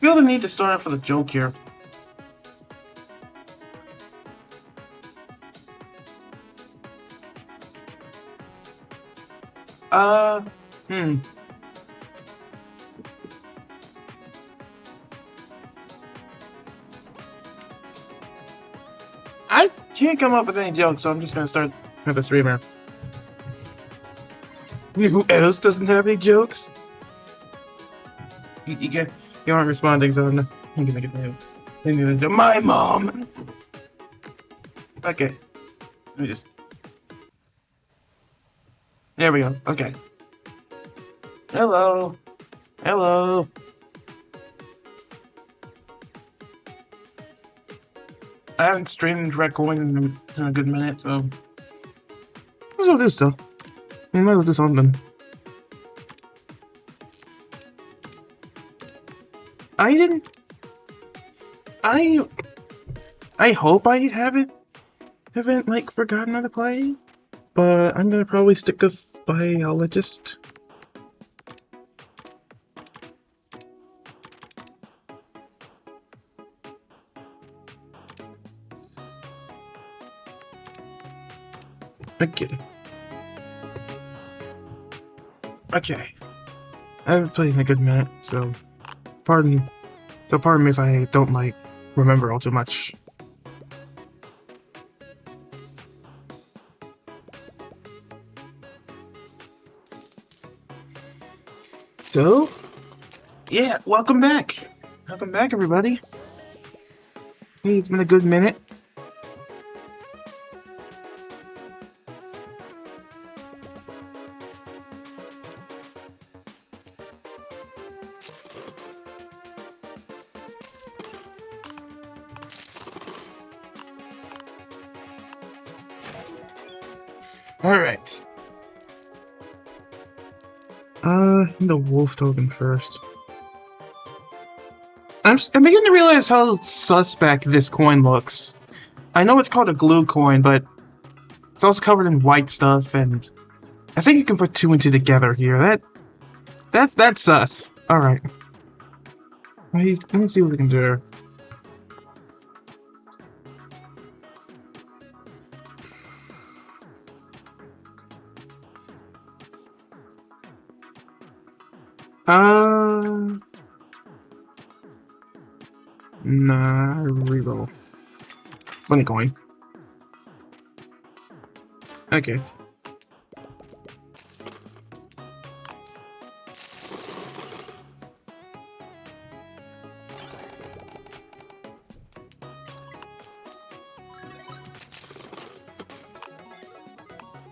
feel the need to start off with a joke here. Hmm. I can't come up with any jokes, so I'm just gonna start with a streamer. Who else doesn't have any jokes? You aren't responding, so I'm gonna get new. My mom! Okay. Let me just... There we go. Okay. Hello. Hello. I haven't streamed Raccoin in a good minute, so... Might as well do so. Might as well do something. I didn't... I hope I haven't like forgotten how to play, but I'm gonna probably stick with biologist. Okay. Okay. I haven't played in a good minute, so pardon me if I don't like remember all too much. So, yeah, welcome back. Welcome back, everybody. Hey, it's been a good minute. Alright. The wolf token first. I'm beginning to realize how suspect this coin looks. I know it's called a glue coin, but it's also covered in white stuff, and I think you can put two and two together here. That's sus. Alright. Let me see what we can do. Nah, reroll. Funny coin. Okay.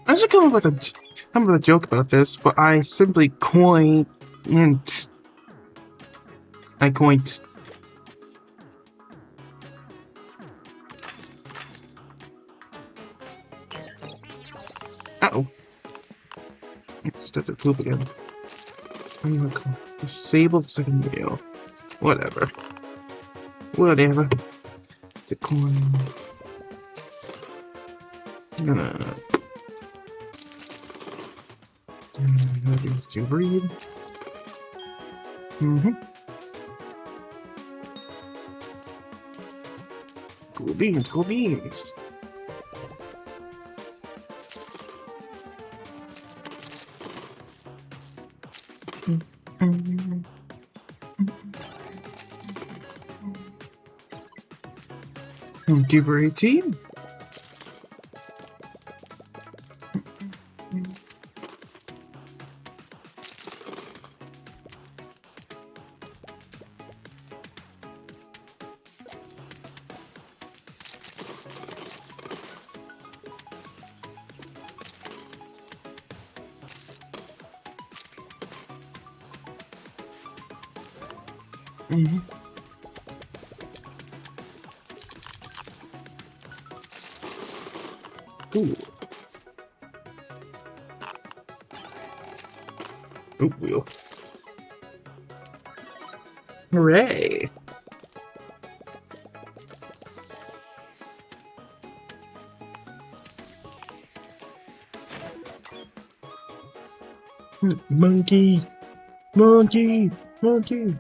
I should come up with a joke about this, but I simply coined. I coined. Uh-oh. Just have to poop again. I'm gonna go disable the second video. Whatever. Whatever. The coin. To breed. Cool beans, cool beans. Thank you for 18. Ooh. Oop wheel. Hooray! Monkey! Monkey! Monkey!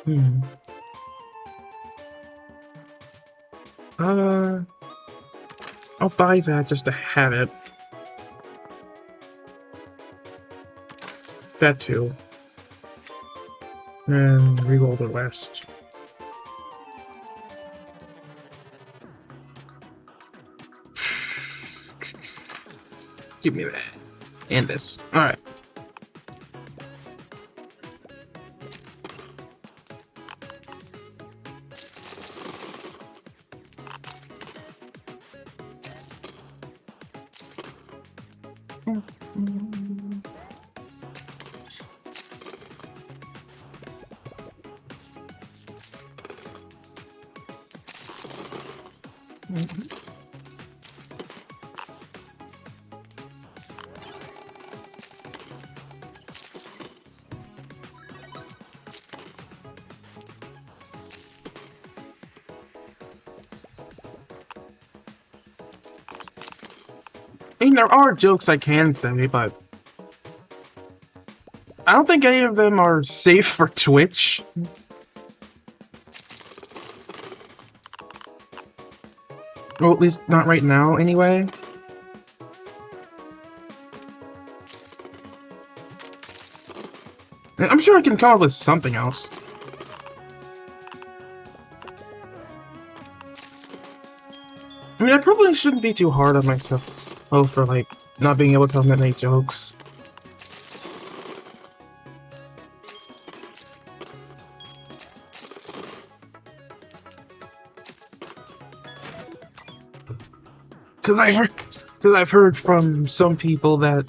Hmm. I'll buy that just to have it. That too. And reroll the rest. Give me that. And this. Alright. I mean, there are jokes I can say, but I don't think any of them are safe for Twitch. Well, at least not right now, anyway. I'm sure I can come up with something else. I mean, I probably shouldn't be too hard on myself. Oh, for, like, not being able to tell many jokes. Because I've heard from some people that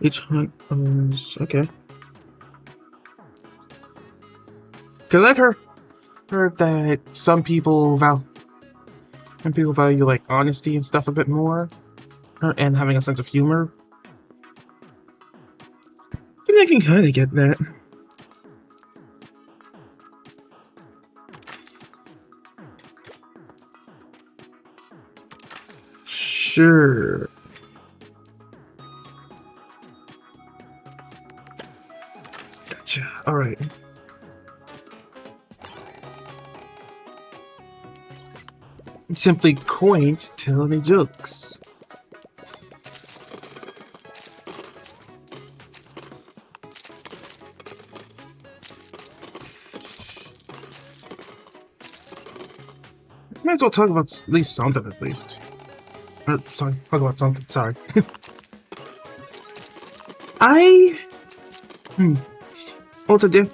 each hunt owns... Okay. Because I've heard that some people value, like, honesty and stuff a bit more. And having a sense of humor. And I can kind of get that. Sure. Gotcha. Alright. Simply quaint, tell any jokes. Might as well talk about at least something, at least. Sorry, talk about something, sorry. Well, today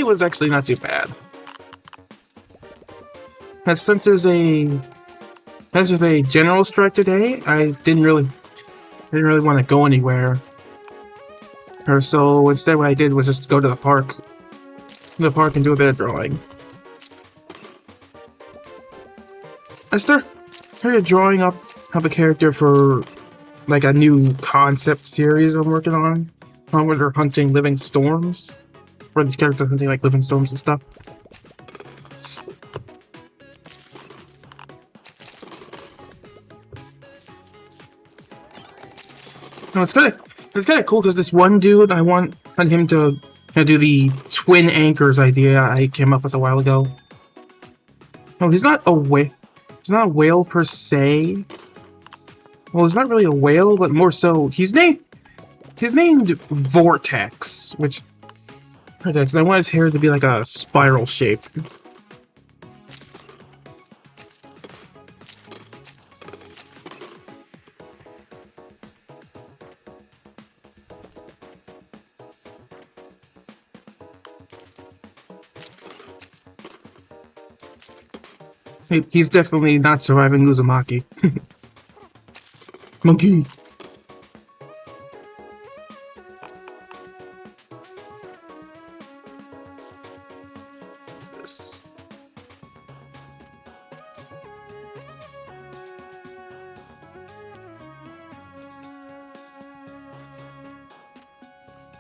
was actually not too bad. Since there's a general strike today, I didn't really want to go anywhere. Or so instead what I did was just go to the park and do a bit of drawing. I started drawing up a character for like a new concept series I'm working on. Where we're hunting living storms. Where these characters hunting like living storms and stuff. No, it's kind of cool because this one dude, I want him to do the twin anchors idea I came up with a while ago. No, he's not a whale. He's not a whale per se. Well, he's not really a whale, but more so, he's named Vortex, which Vortex. And I want his hair to be like a spiral shape. He's definitely not surviving Uzumaki. Monkey.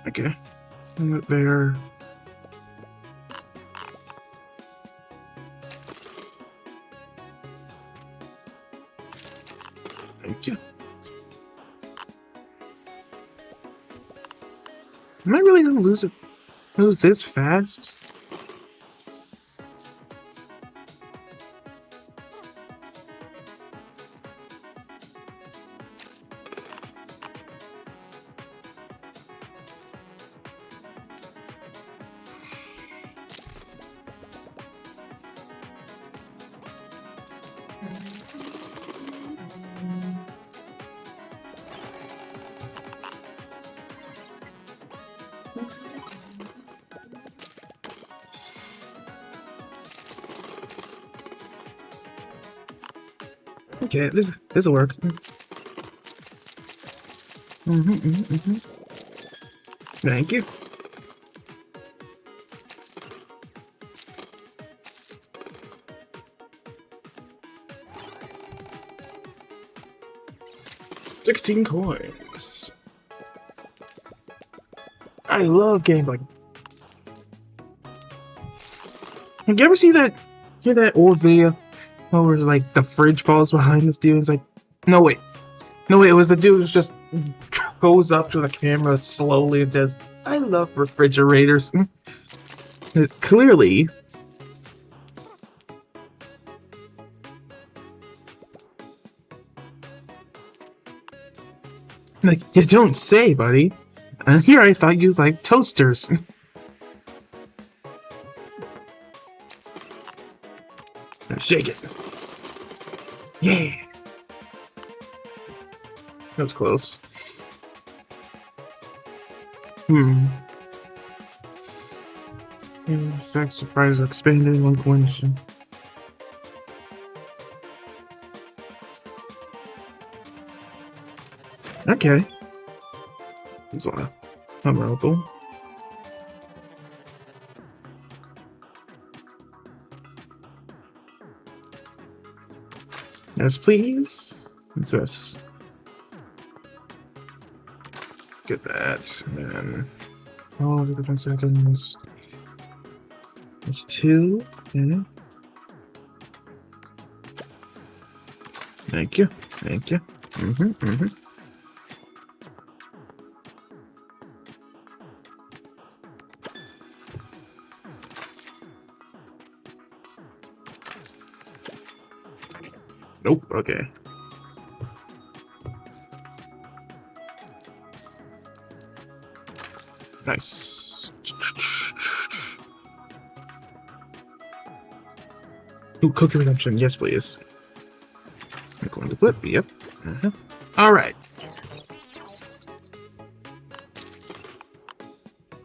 Okay. There. Thank you. Am I really gonna lose this fast? Okay, this'll work. Thank you. $16 coins. I love games like. Have you ever hear that old video where like the fridge falls behind this dude? It's like, no wait, it was the dude who just goes up to the camera slowly and says, "I love refrigerators." Clearly, like you don't say, buddy. And here I thought you liked toasters. Now shake it. Yeah. That was close. Effect surprise expanded in one coin. Okay. It's memorable. Yes, please. What's this? Get that. And then. Oh, different seconds. There's 2. Okay. Thank you. Thank you. Nope, okay. Nice. Ooh, cookie redemption, yes please. I'm going to flip, yep. Alright.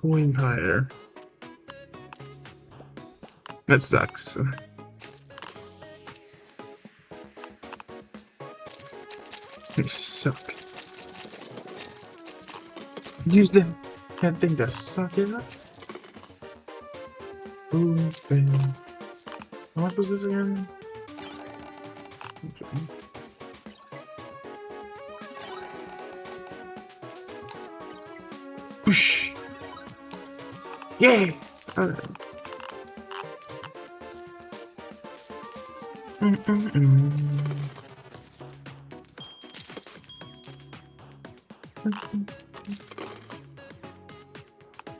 Coin higher. That sucks. You suck. Use that thing to suck it up. Boom, bam. How much was this again? Whoosh! Yay!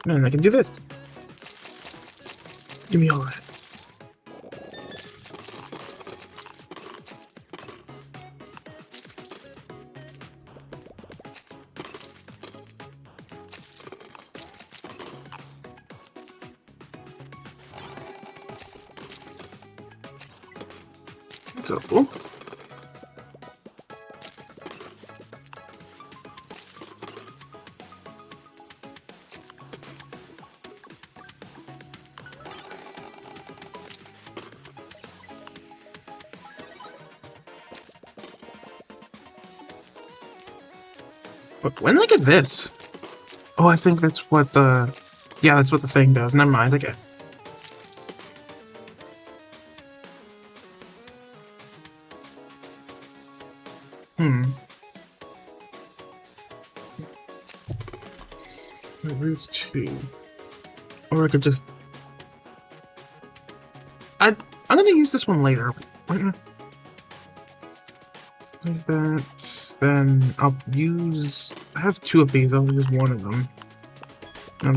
Man, I can do this. Give me all that. Cool. But when I get this, oh, I think that's what the, yeah, that's what the thing does. Never mind. Okay. Where's 2? Or I could just... I'm gonna use this one later. Like that. Then I'll use... I have 2 of these. I'll use 1 of them.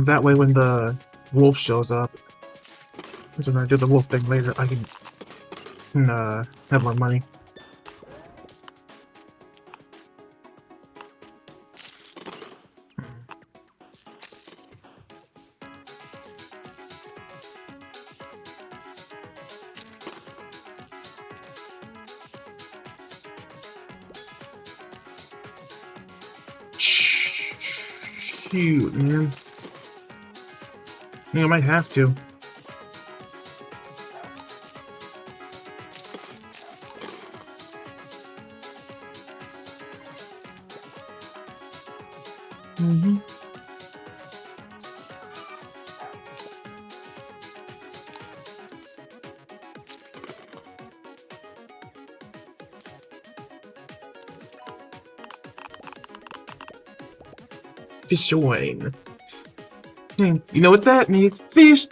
That way when the wolf shows up, when I do the wolf thing later, I can have more money. Shoot, man. I think I might have to. Mm-hmm. Fish wine. You know what that means? Fish!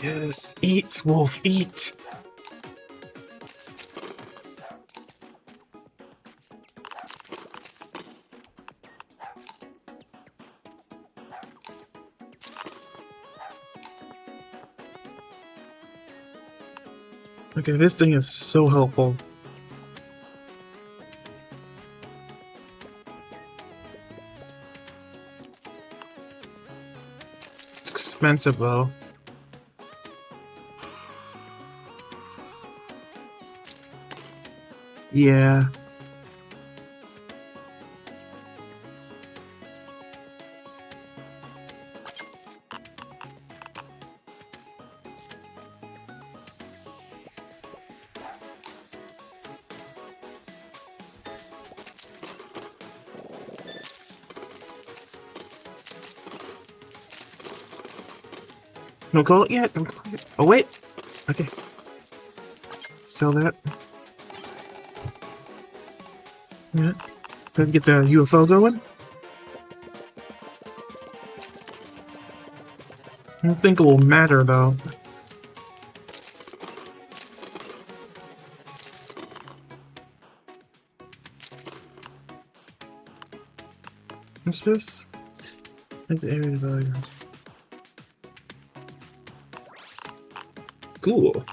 Yes, eat, wolf, eat! Okay, this thing is so helpful. It's expensive though. Yeah. Don't call it yet? Oh wait! Okay. Sell that. Yeah. Let's get the UFO going. I don't think it will matter though. What's this? Like the area value. Cool.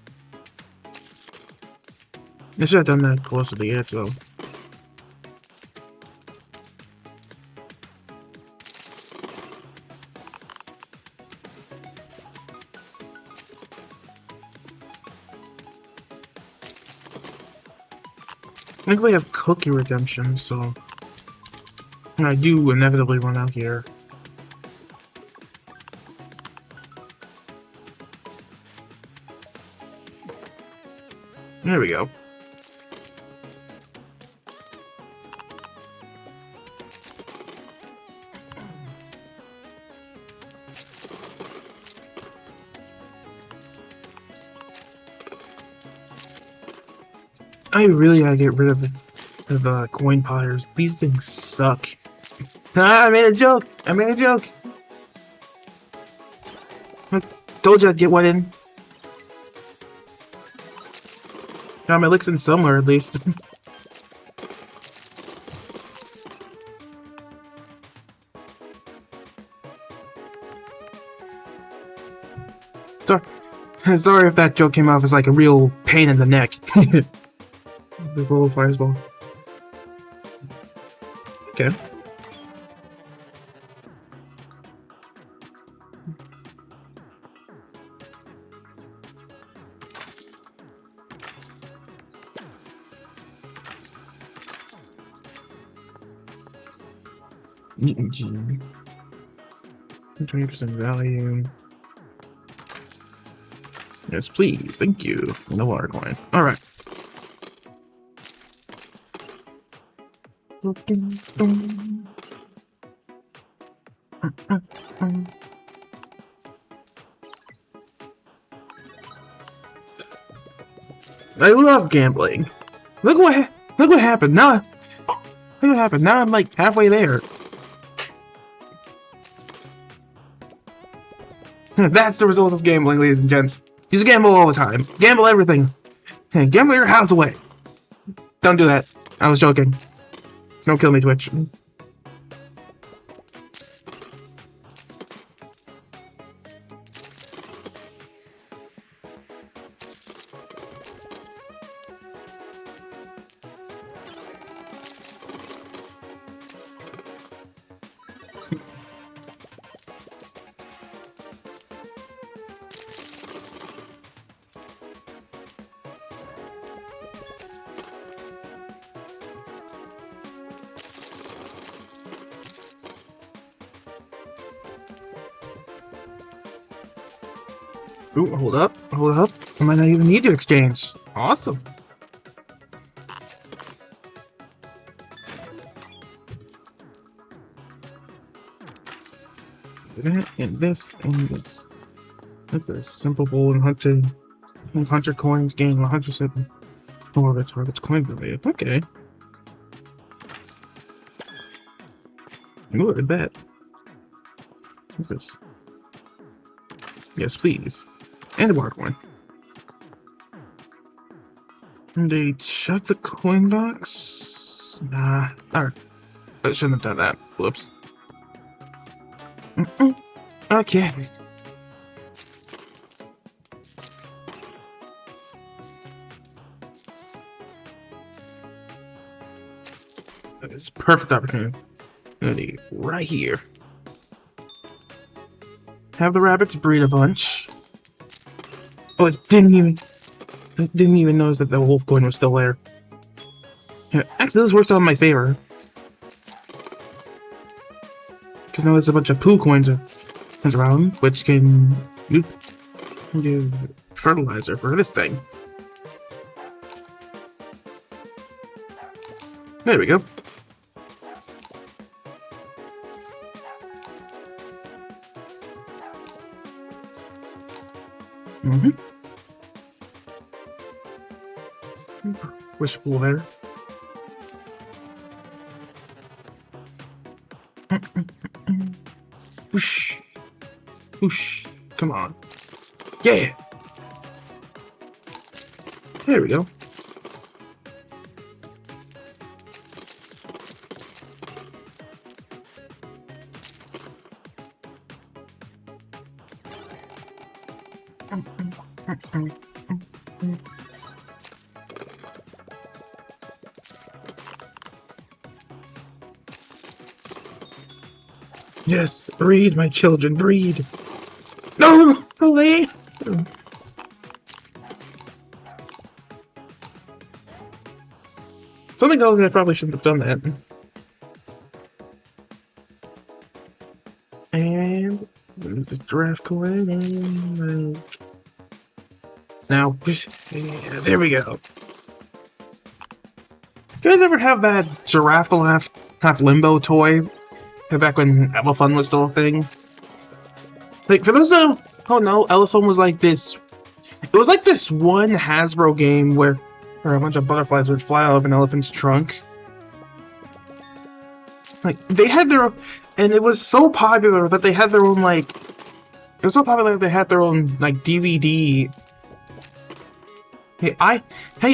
I should have done that close to the edge though. I think they have cookie redemption, so I do inevitably run out here. There we go. I really gotta get rid of the coin potters. These things suck. Ah, I made a joke! I made a joke! I told you I'd get one in. Got my licks in somewhere, at least. Sorry. Sorry if that joke came off as like a real pain in the neck. The roll fireball. Okay. G. 20% value. Yes, please. Thank you. No water coin. Alright. I love gambling. Look what happened. Look what happened. Now I'm like halfway there. That's the result of gambling, ladies and gents. You just gamble all the time. Gamble everything. Hey, gamble your house away. Don't do that. I was joking. Don't kill me, Twitch. Ooh, hold up, hold up. I might not even need to exchange. Awesome. That and this and this. That's a simple bowl and 100 coins gain 107 more of the target's coin value. Okay. Ooh, I bet. What's this? Yes, please. And a bar coin. And they shut the coin box? Nah. Alright. I shouldn't have done that. Whoops. Okay. It's perfect opportunity right here. Have the rabbits breed a bunch. Oh, it didn't even notice that the wolf coin was still there. Yeah, actually, this works out in my favor. Because now there's a bunch of poo coins around, which can give fertilizer for this thing. There we go. Wishful there. Whoosh. Whoosh. Come on. Yeah! There we go. Yes, breed, my children, breed. No, Lee. Something tells me I probably shouldn't have done that. And there's the giraffe coin. And now, yeah, there we go. You guys ever have that giraffe half limbo toy? Back when Elephant was still a thing. Like, for those who don't know, Elephant was like this. It was like this one Hasbro game where a bunch of butterflies would fly out of an elephant's trunk. Like, they had their, and it was so popular that they had their own, like, it was so popular that they had their own, like, DVD. Hey, I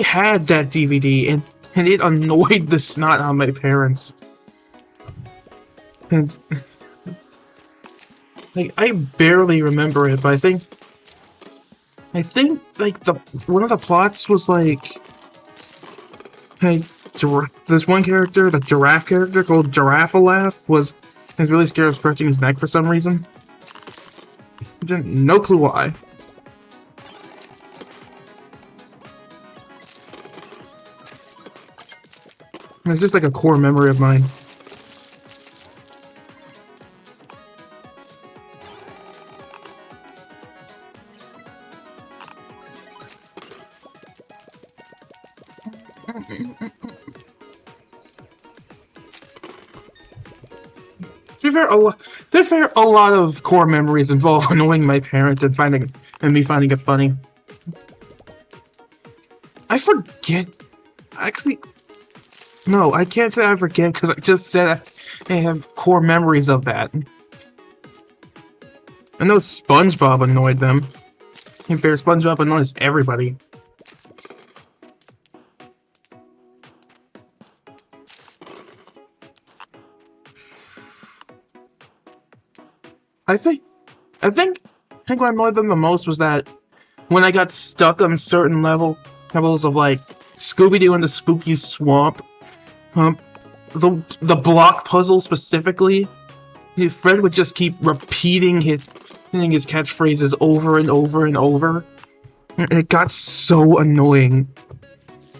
had that DVD, and it annoyed the snot out of my parents. And, like, I barely remember it, but I think like one of the plots was like, hey, this one character, the giraffe character called Giraffe-a-Laugh, was really scared of scratching his neck for some reason. No clue why. It's just like a core memory of mine. To be fair, a lot of core memories involve annoying my parents and me finding it funny. I forget. Actually, no, I can't say I forget because I just said I have core memories of that. I know SpongeBob annoyed them. In fair, SpongeBob annoys everybody. I think what annoyed them the most was that when I got stuck on certain levels of like Scooby-Doo and the Spooky Swamp, the block puzzle specifically, Fred would just keep repeating his catchphrases over and over and over. And it got so annoying.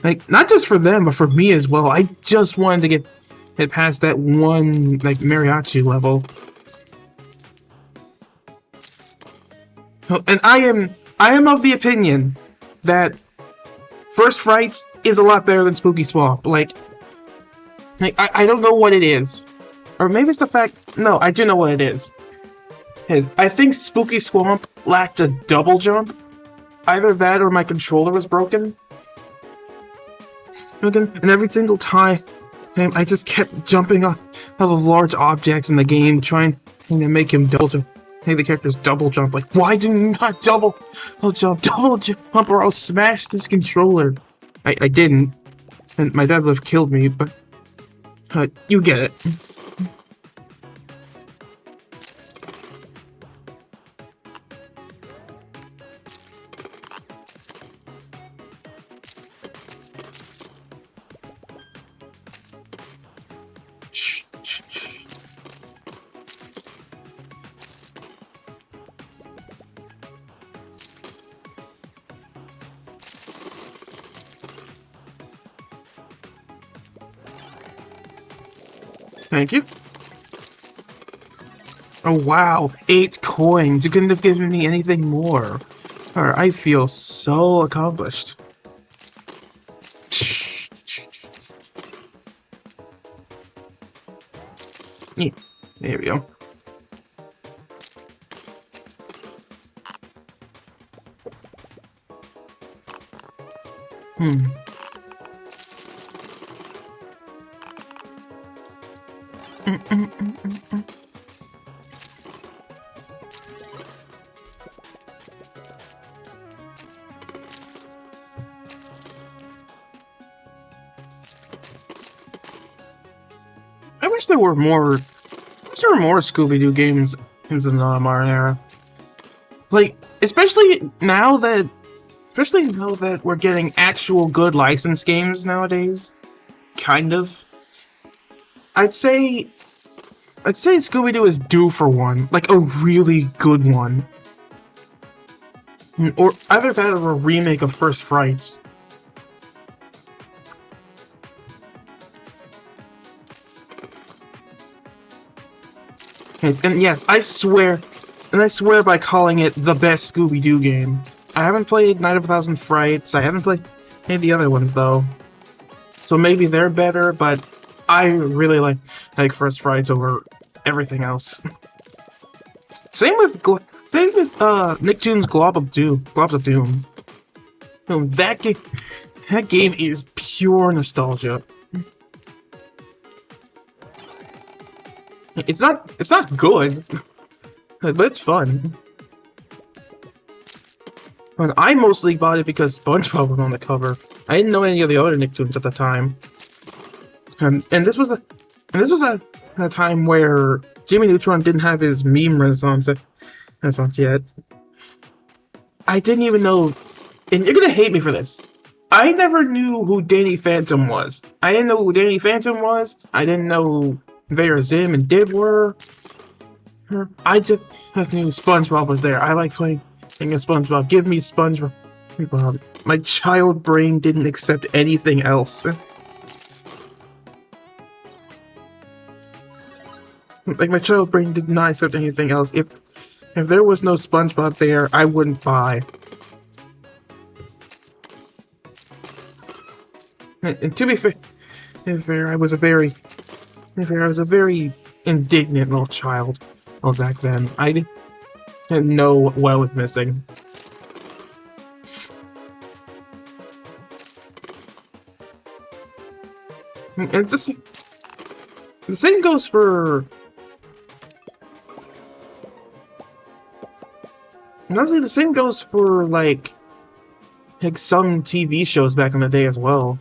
Like, not just for them, but for me as well. I just wanted to get past that one like mariachi level. And I I am of the opinion that First Frights is a lot better than Spooky Swamp. Like I don't know what it is. Or maybe it's the fact... No, I do know what it is. I think Spooky Swamp lacked a double jump. Either that or my controller was broken. And every single time, I just kept jumping off of large objects in the game, trying to make him double jump. Hey, the character's double jump. Like, why do you not double jump, or I'll smash this controller? I didn't, and my dad would have killed me, but you get it. Thank you. Oh wow, 8 coins. You couldn't have given me anything more. Alright, I feel so accomplished. Yeah, there we go. I wish there were more Scooby-Doo games in the modern era. Like, especially now that we're getting actual good licensed games nowadays. Kind of. I'd say Scooby-Doo is due for one, like a really good one. Or either that or a remake of First Frights. And yes, I swear by calling it the best Scooby-Doo game. I haven't played Night of a Thousand Frights, I haven't played any of the other ones though. So maybe they're better, but I really like First Frights over everything else. Same with Nicktoons Globs of Doom. No, that game is pure nostalgia. It's not good, but it's fun. And I mostly bought it because SpongeBob was on the cover. I didn't know any of the other Nicktoons at the time. And this was a time where Jimmy Neutron didn't have his meme renaissance yet. I didn't even know, and you're gonna hate me for this. I never knew who Danny Phantom was. I didn't know who Danny Phantom was. I didn't know who Vera Zim and Dib were. I just knew SpongeBob was there. I like playing as SpongeBob. Give me SpongeBob. My child brain didn't accept anything else. Like, my child brain did not accept anything else. If there was no SpongeBob there, I wouldn't buy. And to be fair, I was a very indignant little child back then. I didn't know what I was missing. And it's just, the same goes for... And honestly, the same goes for, like some TV shows back in the day as well.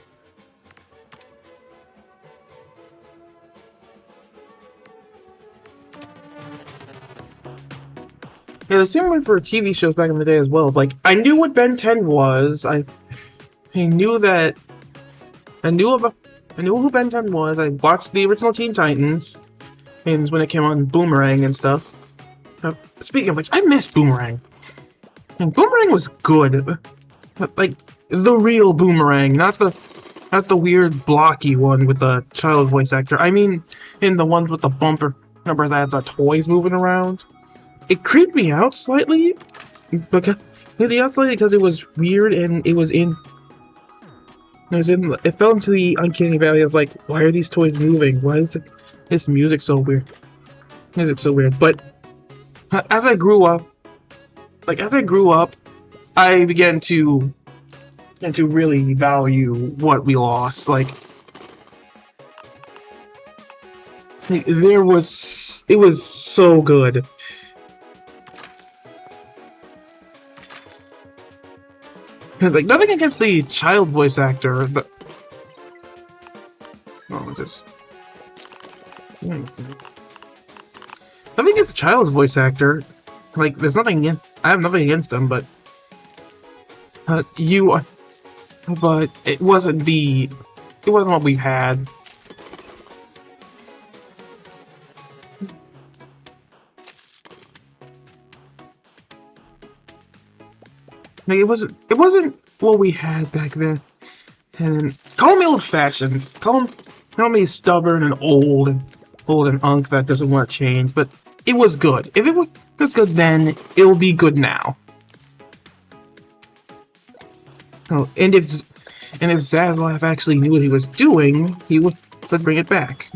Yeah, the same went for TV shows back in the day as well. Like, I knew what Ben 10 was. I knew who Ben 10 was. I watched the original Teen Titans, and when it came on Boomerang and stuff. Speaking of which, I miss Boomerang. And Boomerang was good. Like, the real Boomerang, not the weird blocky one with the child voice actor. I mean, in the ones with the bumper number that had the toys moving around. It creeped me out slightly because The oscillated because it was weird and it was in. It fell into the uncanny valley of like, why are these toys moving? Why is this music so weird? Music's so weird. But as I grew up, I began to really value what we lost. Like, it was so good. Like, nothing against the child voice actor, but what was this? Nothing against the child voice actor. Like, there's nothing I have nothing against them, but but it wasn't what we had. Like, it wasn't what we had back then. And call me old-fashioned. Call me stubborn and old and unk that doesn't want to change. But it was good. If it was good then, it will be good now. Oh, and if Zaslav actually knew what he was doing, he would bring it back.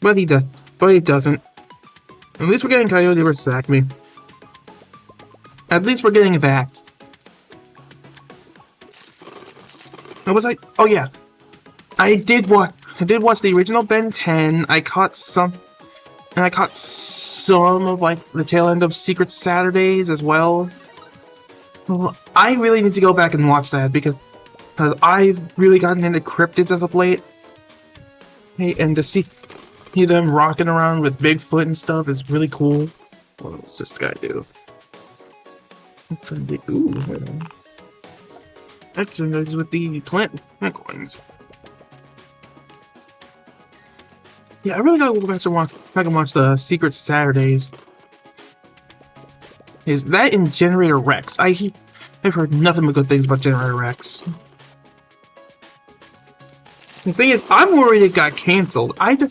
But he doesn't. At least we're getting Coyote vs. Acme. At least we're getting that. Oh yeah, I did watch the original Ben 10. I caught some of like the tail end of Secret Saturdays as well. Well, I really need to go back and watch that because I've really gotten into cryptids as of late. Hey, and to see them rocking around with Bigfoot and stuff is really cool. What does this guy do? Ooh, wait on. Exercise with the plant coins. Yeah, I really gotta go back and watch the Secret Saturdays. Is that in Generator Rex? I've heard nothing but good things about Generator Rex. The thing is, I'm worried it got canceled. And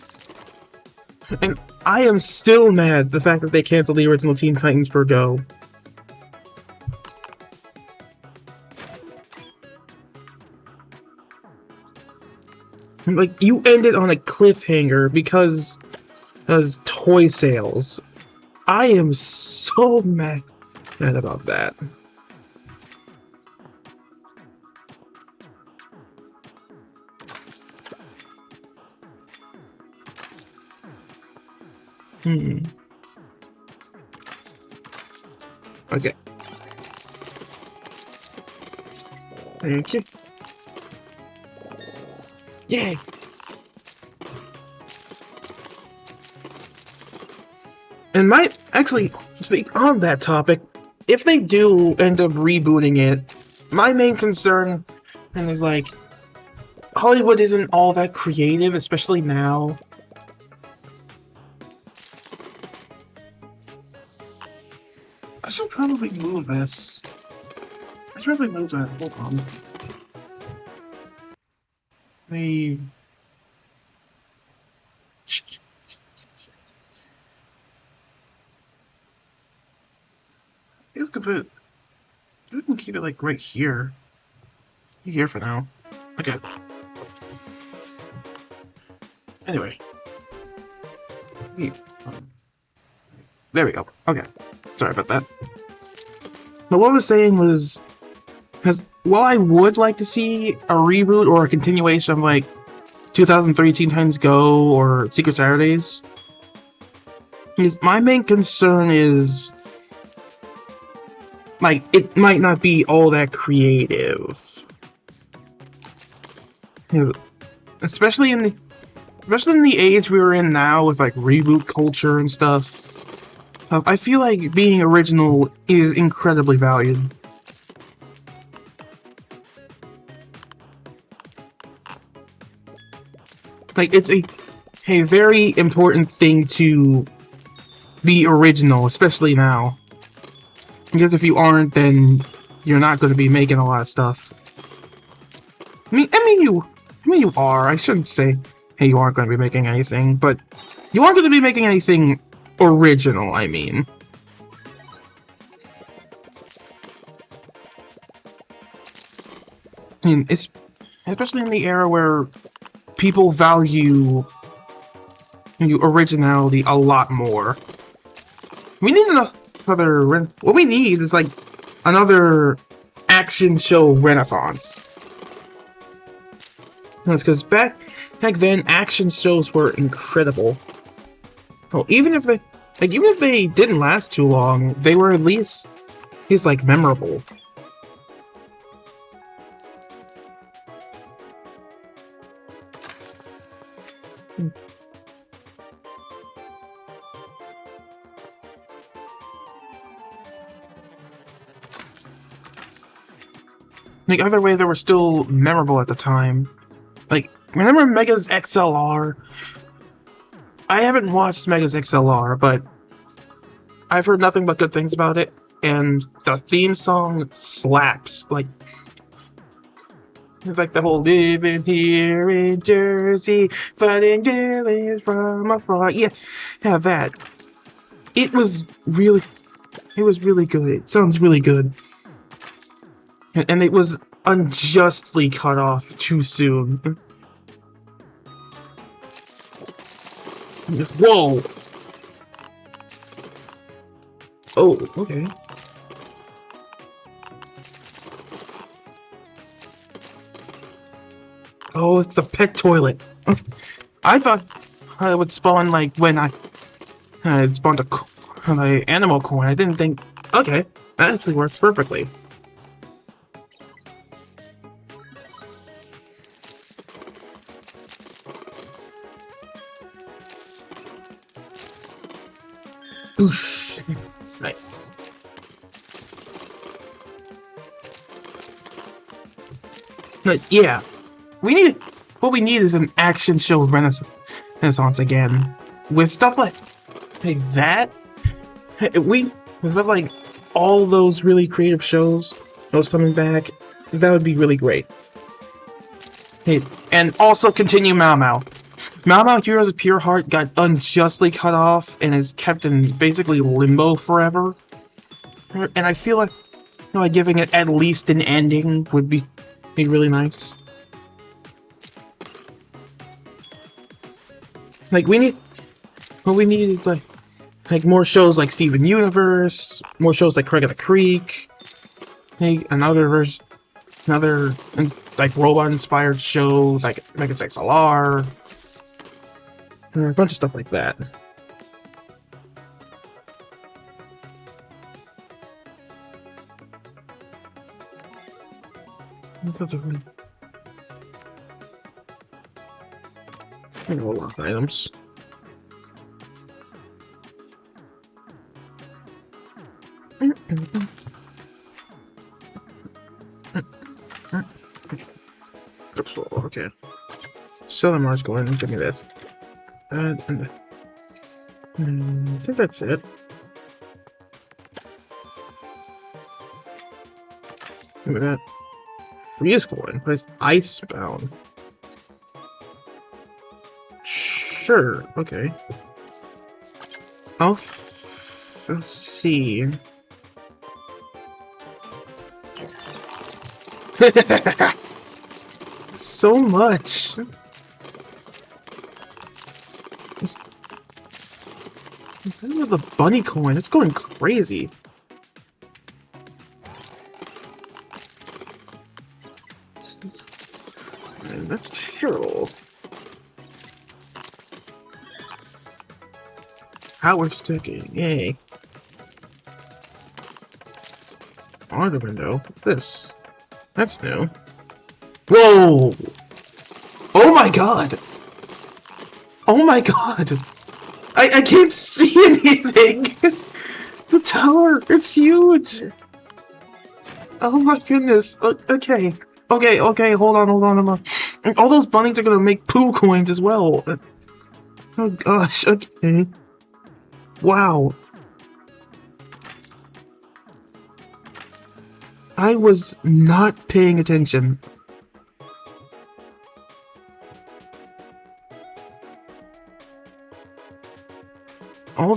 I am still mad the fact that they canceled the original Teen Titans per Go. Like, you ended on a cliffhanger because toy sales. I am so mad about that. Okay. Thank you. Yay! And might actually speak on that topic. If they do end up rebooting it, my main concern is like Hollywood isn't all that creative, especially now. I should probably move this. I should probably move that. Hold on. We can keep it like right here. Here for now. Okay. Anyway. There we go. Okay. Sorry about that. But what I was saying was, while I would like to see a reboot or a continuation of like 2003 Teen Titans Go or Secret Saturdays, my main concern is like it might not be all that creative. Especially in the age we were in now with like reboot culture and stuff. I feel like being original is incredibly valued. Like, it's a very important thing to be original, especially now. Because if you aren't, then you're not going to be making a lot of stuff. I mean you are. I shouldn't say, hey, you aren't going to be making anything, but you aren't going to be making anything original, I mean. I mean, it's especially in the era where people value originality a lot more. We need another. What we need is like another action show renaissance. Because back then, action shows were incredible. Well, even if they didn't last too long, they were at least like memorable. Like, either way, they were still memorable at the time. Like, remember Mega's XLR? I haven't watched Mega's XLR, but I've heard nothing but good things about it, and the theme song slaps. Like the whole living here in Jersey, fighting aliens from afar. Yeah, that. It was really good. It sounds really good. And it was unjustly cut off too soon. Whoa! Oh, okay. Oh, it's the pet toilet. I thought it would spawn like when I spawned the animal coin. I didn't think. Okay, that actually works perfectly. Oosh. Nice. But yeah, what we need is an action show renaissance again, with stuff like that. With stuff like all those really creative shows, those coming back, that would be really great. Hey, and also continue Mau Mau. Mau Mau Heroes of Pure Heart got unjustly cut off and is kept in basically limbo forever. And I feel like, giving it at least an ending would be really nice. Like, we need is like more shows like Steven Universe, more shows like Craig of the Creek, like another like robot-inspired show like Mega's XLR, and a bunch of stuff like that. I know a lot of items. Okay. Celemar's going and give me this. I think that's it. Look at that. Freeze coin, but it's icebound. Sure, okay. Let's see. So much. This is the bunny coin. It's going crazy. Man, that's terrible. Power sticking, yay. On the window. What's this? That's new. Whoa! Oh my god! Oh my god! I can't see anything! The tower! It's huge! Oh my goodness. Okay. Okay, hold on. All those bunnies are gonna make poo coins as well. Oh gosh, okay. Wow. I was not paying attention. All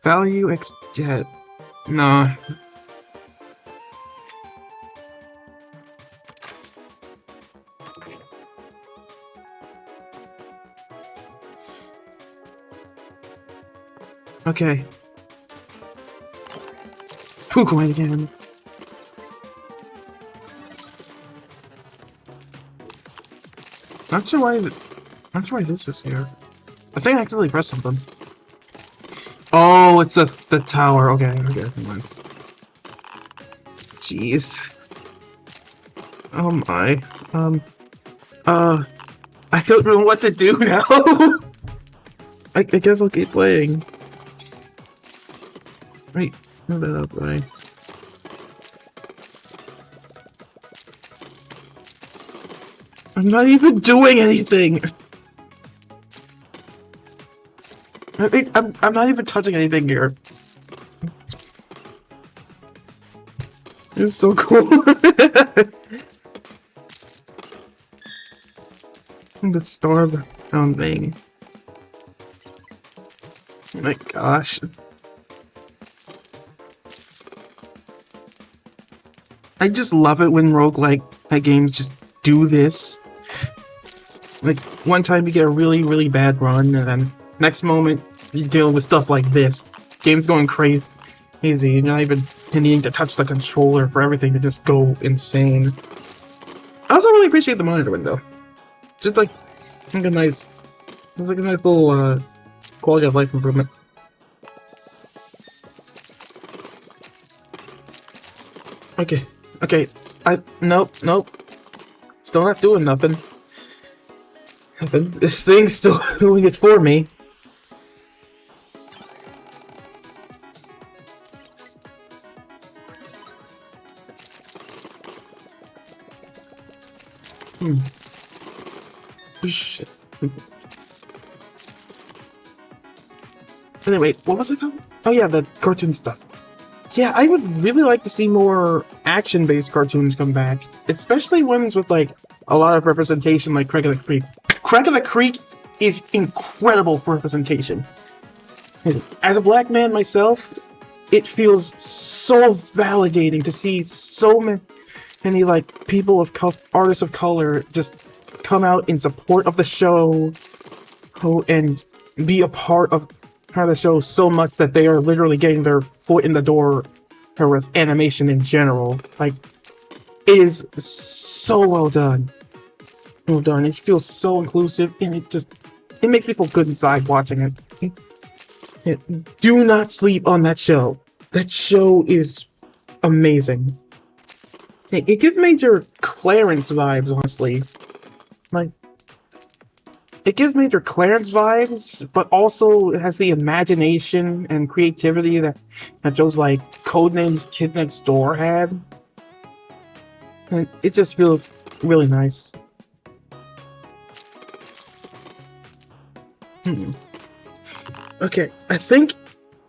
value X jet. Nah. Okay. Poo coin again. Not sure why. Not sure why this is here. I think I accidentally pressed something. Oh, it's the tower. Okay, okay, never mind. Jeez. Oh my. I don't know what to do now. I guess I'll keep playing. Wait, move that out of the way. I'm not even doing anything. I'm not even touching anything here. This is so cool. The storm thing. Oh my gosh. I just love it when roguelike games just do this. Like, one time you get a really, really bad run, and then next moment you're dealing with stuff like this. Game's going crazy. You're not even needing to touch the controller for everything to just go insane. I also really appreciate the monitor window. Just like a nice, just like a nice little quality of life improvement. Okay, okay. Nope. Still not doing nothing. This thing's still doing it for me. Shit. Anyway, what was I talking about? Oh yeah, the cartoon stuff. Yeah, I would really like to see more action-based cartoons come back. Especially ones with, like, a lot of representation, like Craig of the Creek. Craig of the Creek is incredible for representation. As a black man myself, it feels so validating to see so many like, people of artists of color just come out in support of the show and be a part of the show so much that they are literally getting their foot in the door with animation in general. Like, it is so well done. Well done. It feels so inclusive, and it makes me feel good inside watching it. Do not sleep on that show. That show is amazing. It gives Major Clarence vibes, honestly. Like, it gives Major Clarence vibes, but also it has the imagination and creativity that shows like Codenames Kid Next Door had. And it just feels really nice. Okay, I think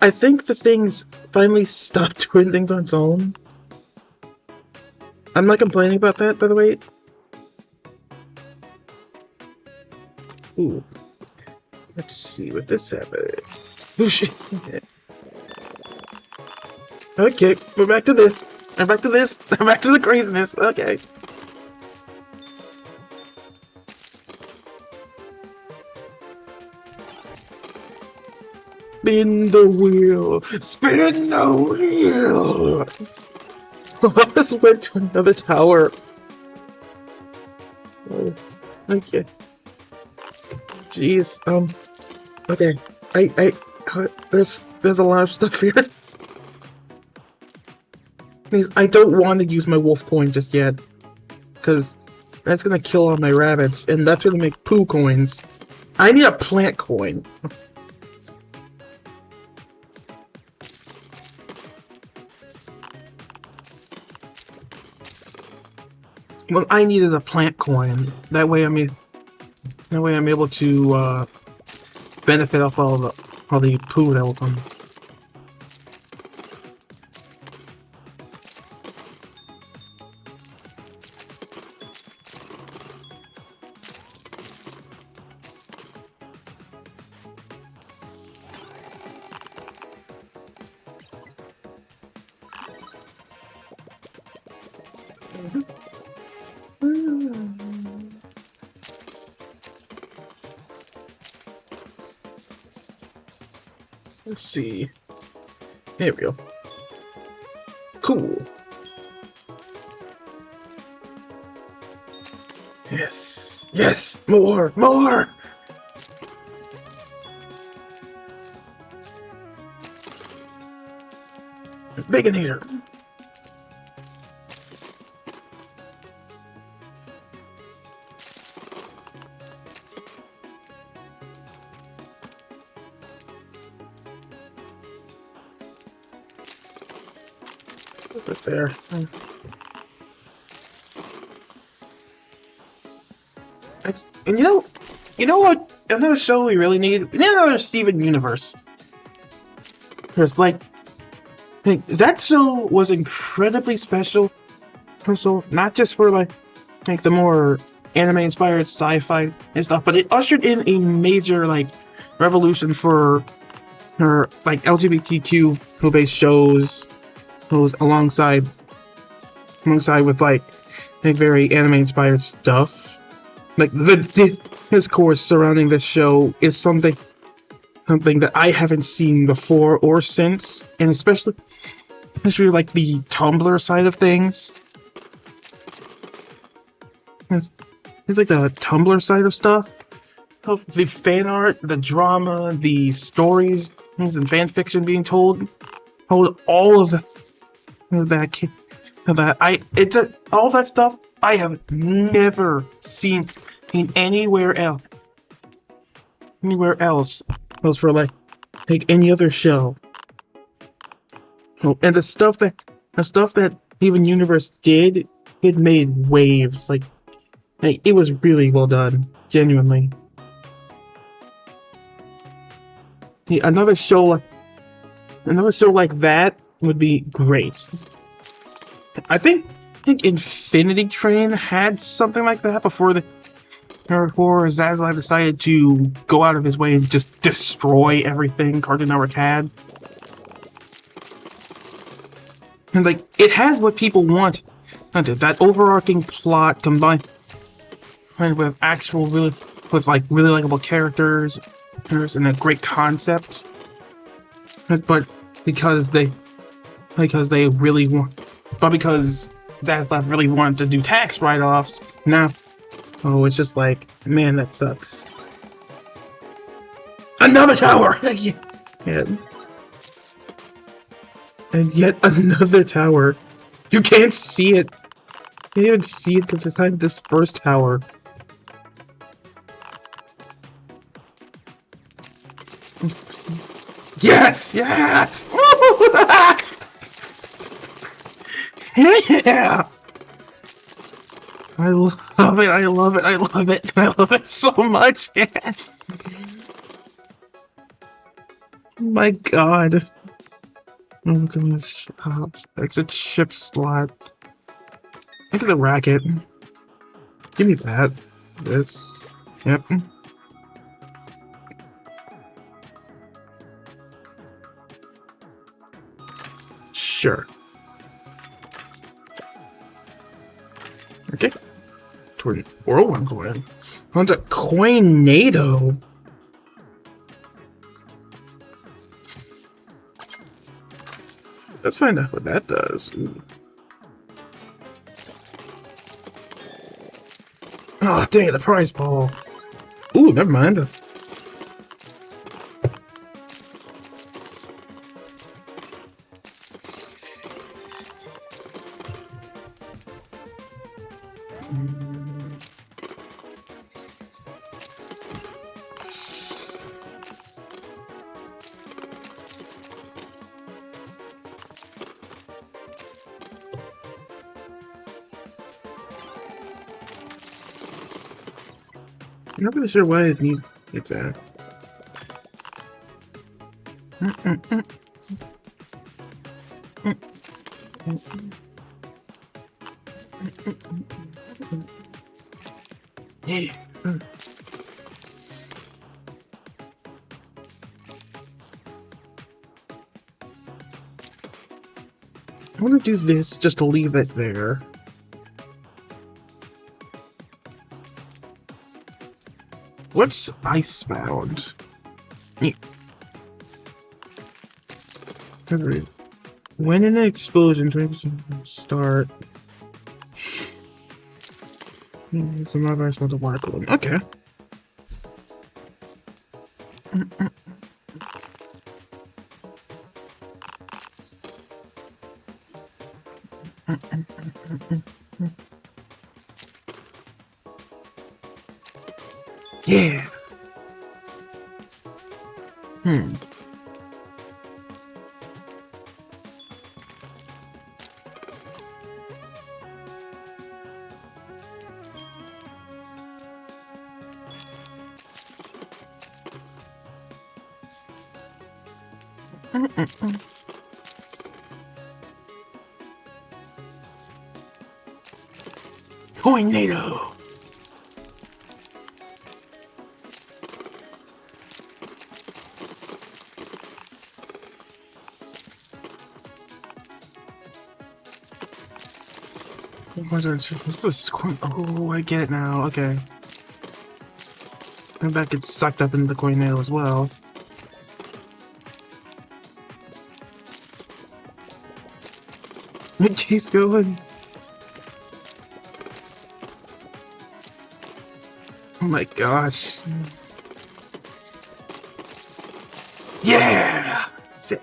the thing's finally stopped doing things on its own. I'm not complaining about that, by the way. Ooh. Let's see what this happens. Oh shit. Okay, we're back to this. I'm back to this. I'm back to the craziness. Okay. Spin the wheel. Spin the wheel. I just went to another tower. Oh, okay. Jeez. Okay. There's a lot of stuff here. I don't want to use my wolf coin just yet, because that's gonna kill all my rabbits, and that's gonna make poo coins. I need a plant coin. What I need is a plant coin. That way I'm able to benefit off all the poo that will come. Let's see. There we go. Cool. Yes. Yes. More. More. Baconator. Put it there. And you know what? Another show we really need. We need another Steven Universe. Because that show was incredibly special. So not just for like the more anime-inspired sci-fi and stuff, but it ushered in a major like revolution for like LGBTQ based shows alongside with like very anime-inspired stuff. Like the discourse surrounding this show is something that I haven't seen before or since, and especially like the Tumblr side of things. It's like the Tumblr side of stuff, of the fan art, the drama, the stories and fan fiction being told all of that all that stuff I have never seen in anywhere else for like any other show. Oh, and the stuff that even Universe did, it made waves. Like it was really well done, genuinely. Yeah, another show like that would be great. I think Infinity Train had something like that before Zaslav decided to go out of his way and just destroy everything Cartoon Network had. And like it has what people want. That overarching plot combined with really likable characters and a great concept. But because Zaslav really wanted to do tax write-offs, now it's just like, man, that sucks. Another tower! Yeah. And yet another tower. You can't see it. You can't even see it because it's not this first tower. Yes! Yes! Yeah! I love it, I love it, I love it, I love it so much! Yes! My god. Oh my goodness. Exit ship slot. Look at the racket. Give me that. This. Yep. Sure. Okay. Toward World One coin. On to Coinado. Let's find out what that does. Ooh. Oh, dang it, a prize ball. Ooh, never mind. I'm not really sure why I need that. Yeah. I want to do this just to leave it there. What's Icebound? Yeah. When an explosion, 20% start. So my advice was a water balloon. Okay. Yeah. Tornado. What's this? Oh, I get it now. Okay. And that gets sucked up into the tornado as well. It keeps going. Oh my gosh. Yeah! Sick.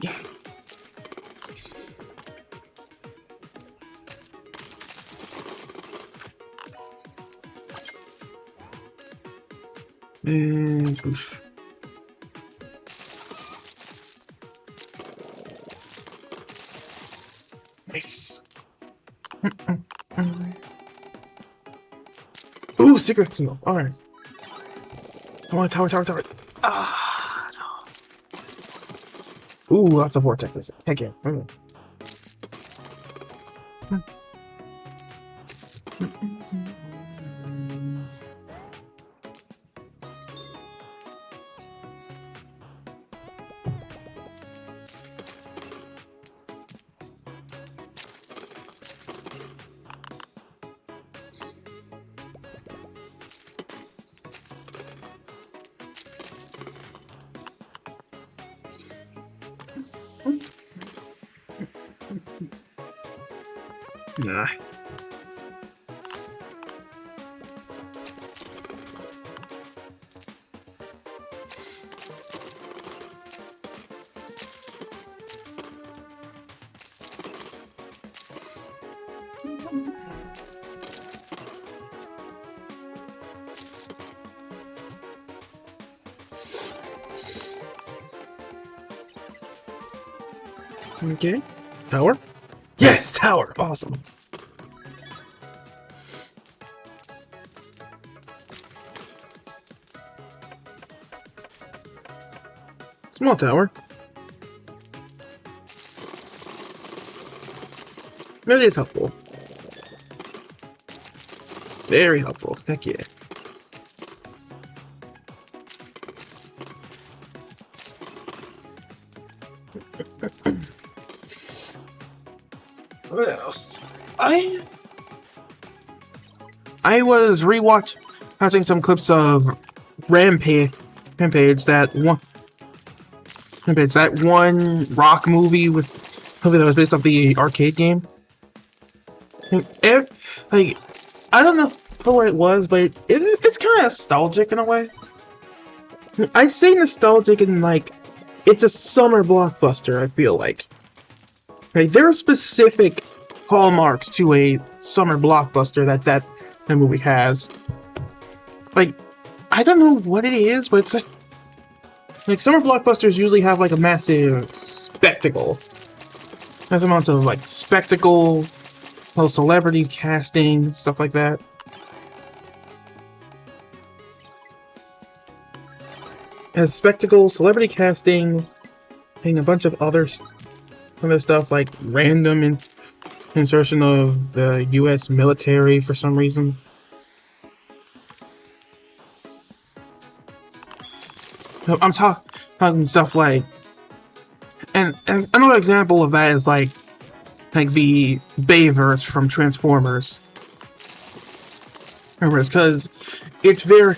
Yeah. And push. Nice. Ooh, secret signal. Alright. Come on, tower. Ah, no. Ooh, lots of vortexes. Heck yeah. Nah. Okay. Tower? Yes, tower! Awesome. Small tower. That is helpful. Very helpful. Heck yeah. What else? I was watching some clips of Rampage, that one rock movie that was based off the arcade game. Like, I don't know what it was, but it's kind of nostalgic in a way. I say nostalgic in like it's a summer blockbuster. I feel like there are specific hallmarks to a summer blockbuster that movie has. Like, I don't know what it is, but it's like summer blockbusters usually have like a massive spectacle. There's amounts of like spectacle, celebrity casting, stuff like that. Has spectacle, celebrity casting, and a bunch of other stuff like random insertion of the U.S. military for some reason. I'm talking stuff like And another example of that is like the Bayverse from Transformers. Because it's very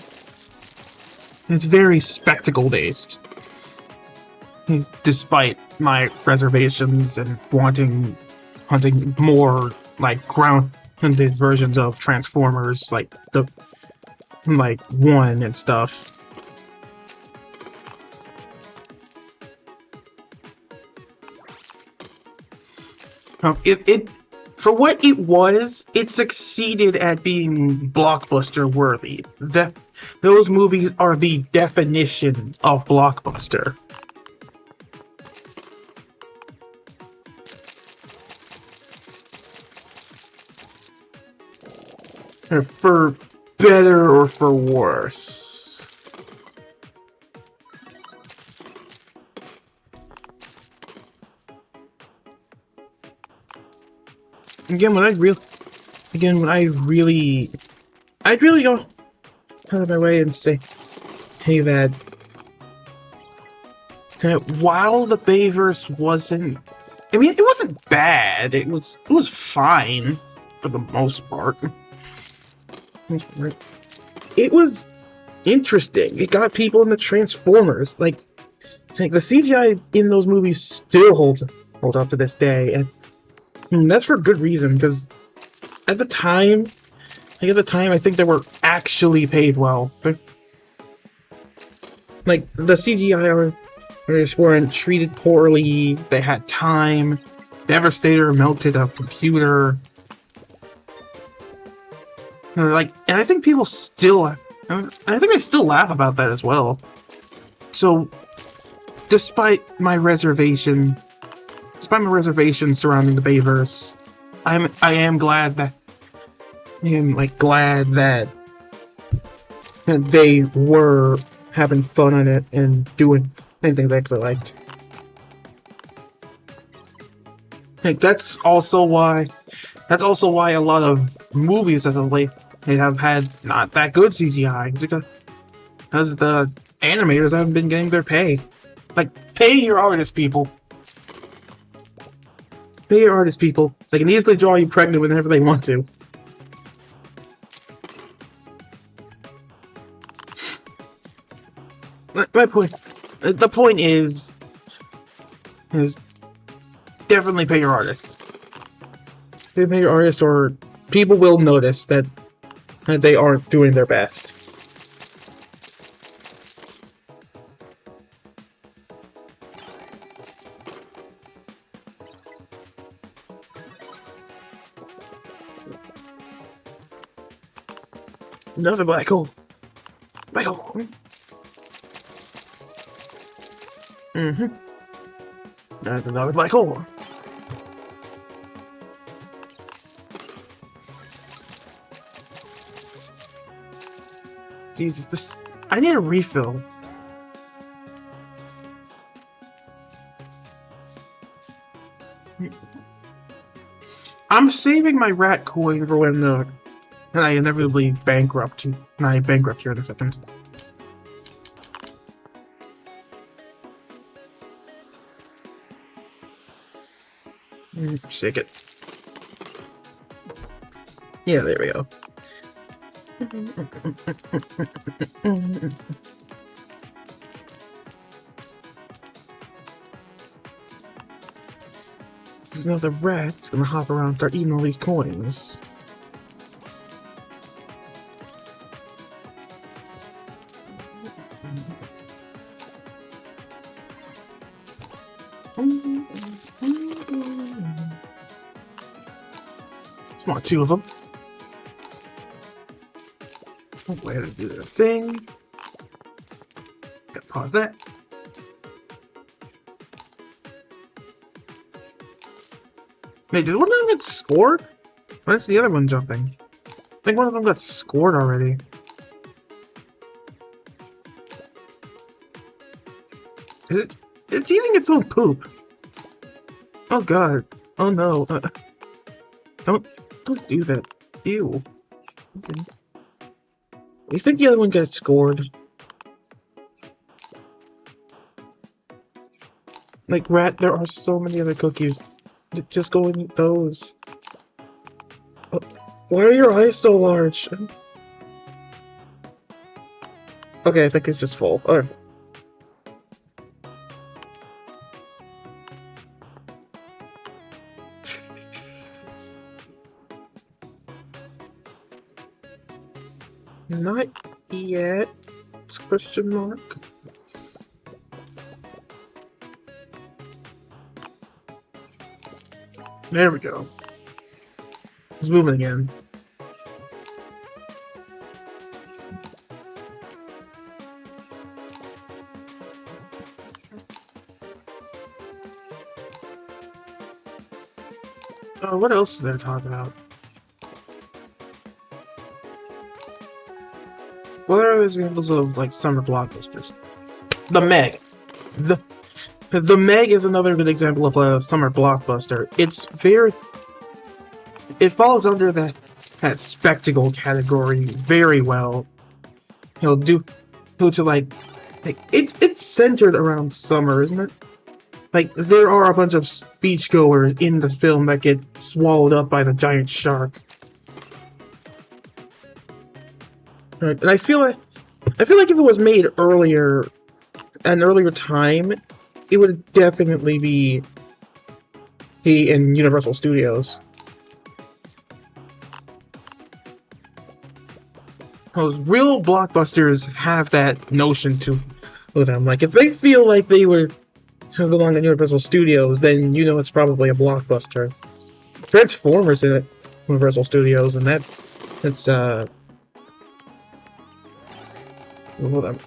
spectacle based. Despite my reservations and hunting more like grounded versions of Transformers, like the one and stuff. It for what it was, it succeeded at being blockbuster worthy. Those movies are the definition of blockbuster. For better or for worse. Again, I'd really go out of my way and say, hey, that while the Bayverse wasn't, I mean, it wasn't bad. It was fine for the most part. It was interesting. It got people into Transformers. Like the CGI in those movies still hold up to this day, and that's for good reason. Because at the time, I think they were actually paid well. Like the CGI artists weren't treated poorly. They had time. Devastator melted a computer. And I think people still, I think they still laugh about that as well. So, despite my reservation surrounding the Bayverse, I am glad that they were having fun on it and doing things they actually liked. That's also why a lot of movies as of late they have had not that good CGI because the animators haven't been getting their pay. Like, pay your artists, people. Pay your artists, people. They can easily draw you pregnant whenever they want to. The point is definitely pay your artists. Pay your artists, or people will notice that they aren't doing their best. Another black hole. Black hole. Mm-hmm. That's another black hole. Jesus, I need a refill. I'm saving my Raccoin for when I inevitably bankrupt. And I bankrupt here in a second. Shake it. Yeah, there we go. There's another rat gonna hop around and start eating all these coins. Come on, two of them. Way to do the thing. Gotta pause that. Wait, did one of them get scored? Where's the other one jumping? I think one of them got scored already. It's eating its own poop. Oh god. Oh no. Don't do that. Ew. Okay. You think the other one got scored? Like, there are so many other cookies. Just go and eat those. Why are your eyes so large? Okay, I think it's just full. Alright. Not yet. It's question mark. There we go. It's moving again. What else is there to talk about? What are examples of, like, summer blockbusters? The Meg. The Meg is another good example of a summer blockbuster. It falls under that spectacle category very well. You know, due to like it's centered around summer, isn't it? Like, there are a bunch of beachgoers in the film that get swallowed up by the giant shark. Right, and I feel like if it was made earlier, an earlier time, it would definitely be in Universal Studios. Those real blockbusters have that notion to them. Like, if they feel like they were belong in Universal Studios, then you know it's probably a blockbuster. Transformers in Universal Studios, and that's hold on.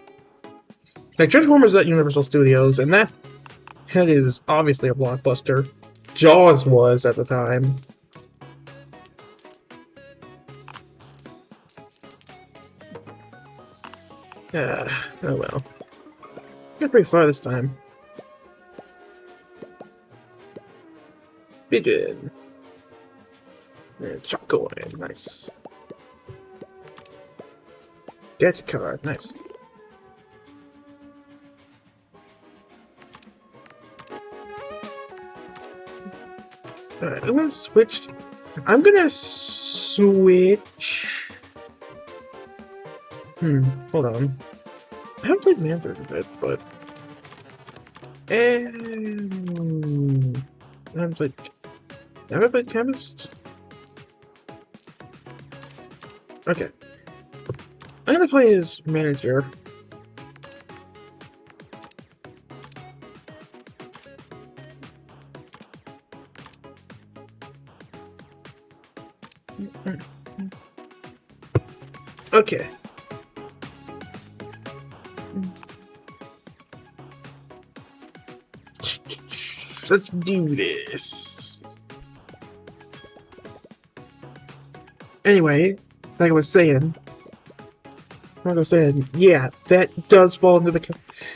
Like, Transformers at Universal Studios, and that is obviously a blockbuster. Jaws was at the time. Oh well. Got pretty far this time. Pigeon. Raccoin, nice. Gadget card, nice. Alright, I'm gonna switch. Hold on. I haven't played Manther a bit, but. I haven't played Chemist? Okay. I'm gonna play as manager. Okay. Let's do this. Anyway, like I was saying, yeah, that does fall into the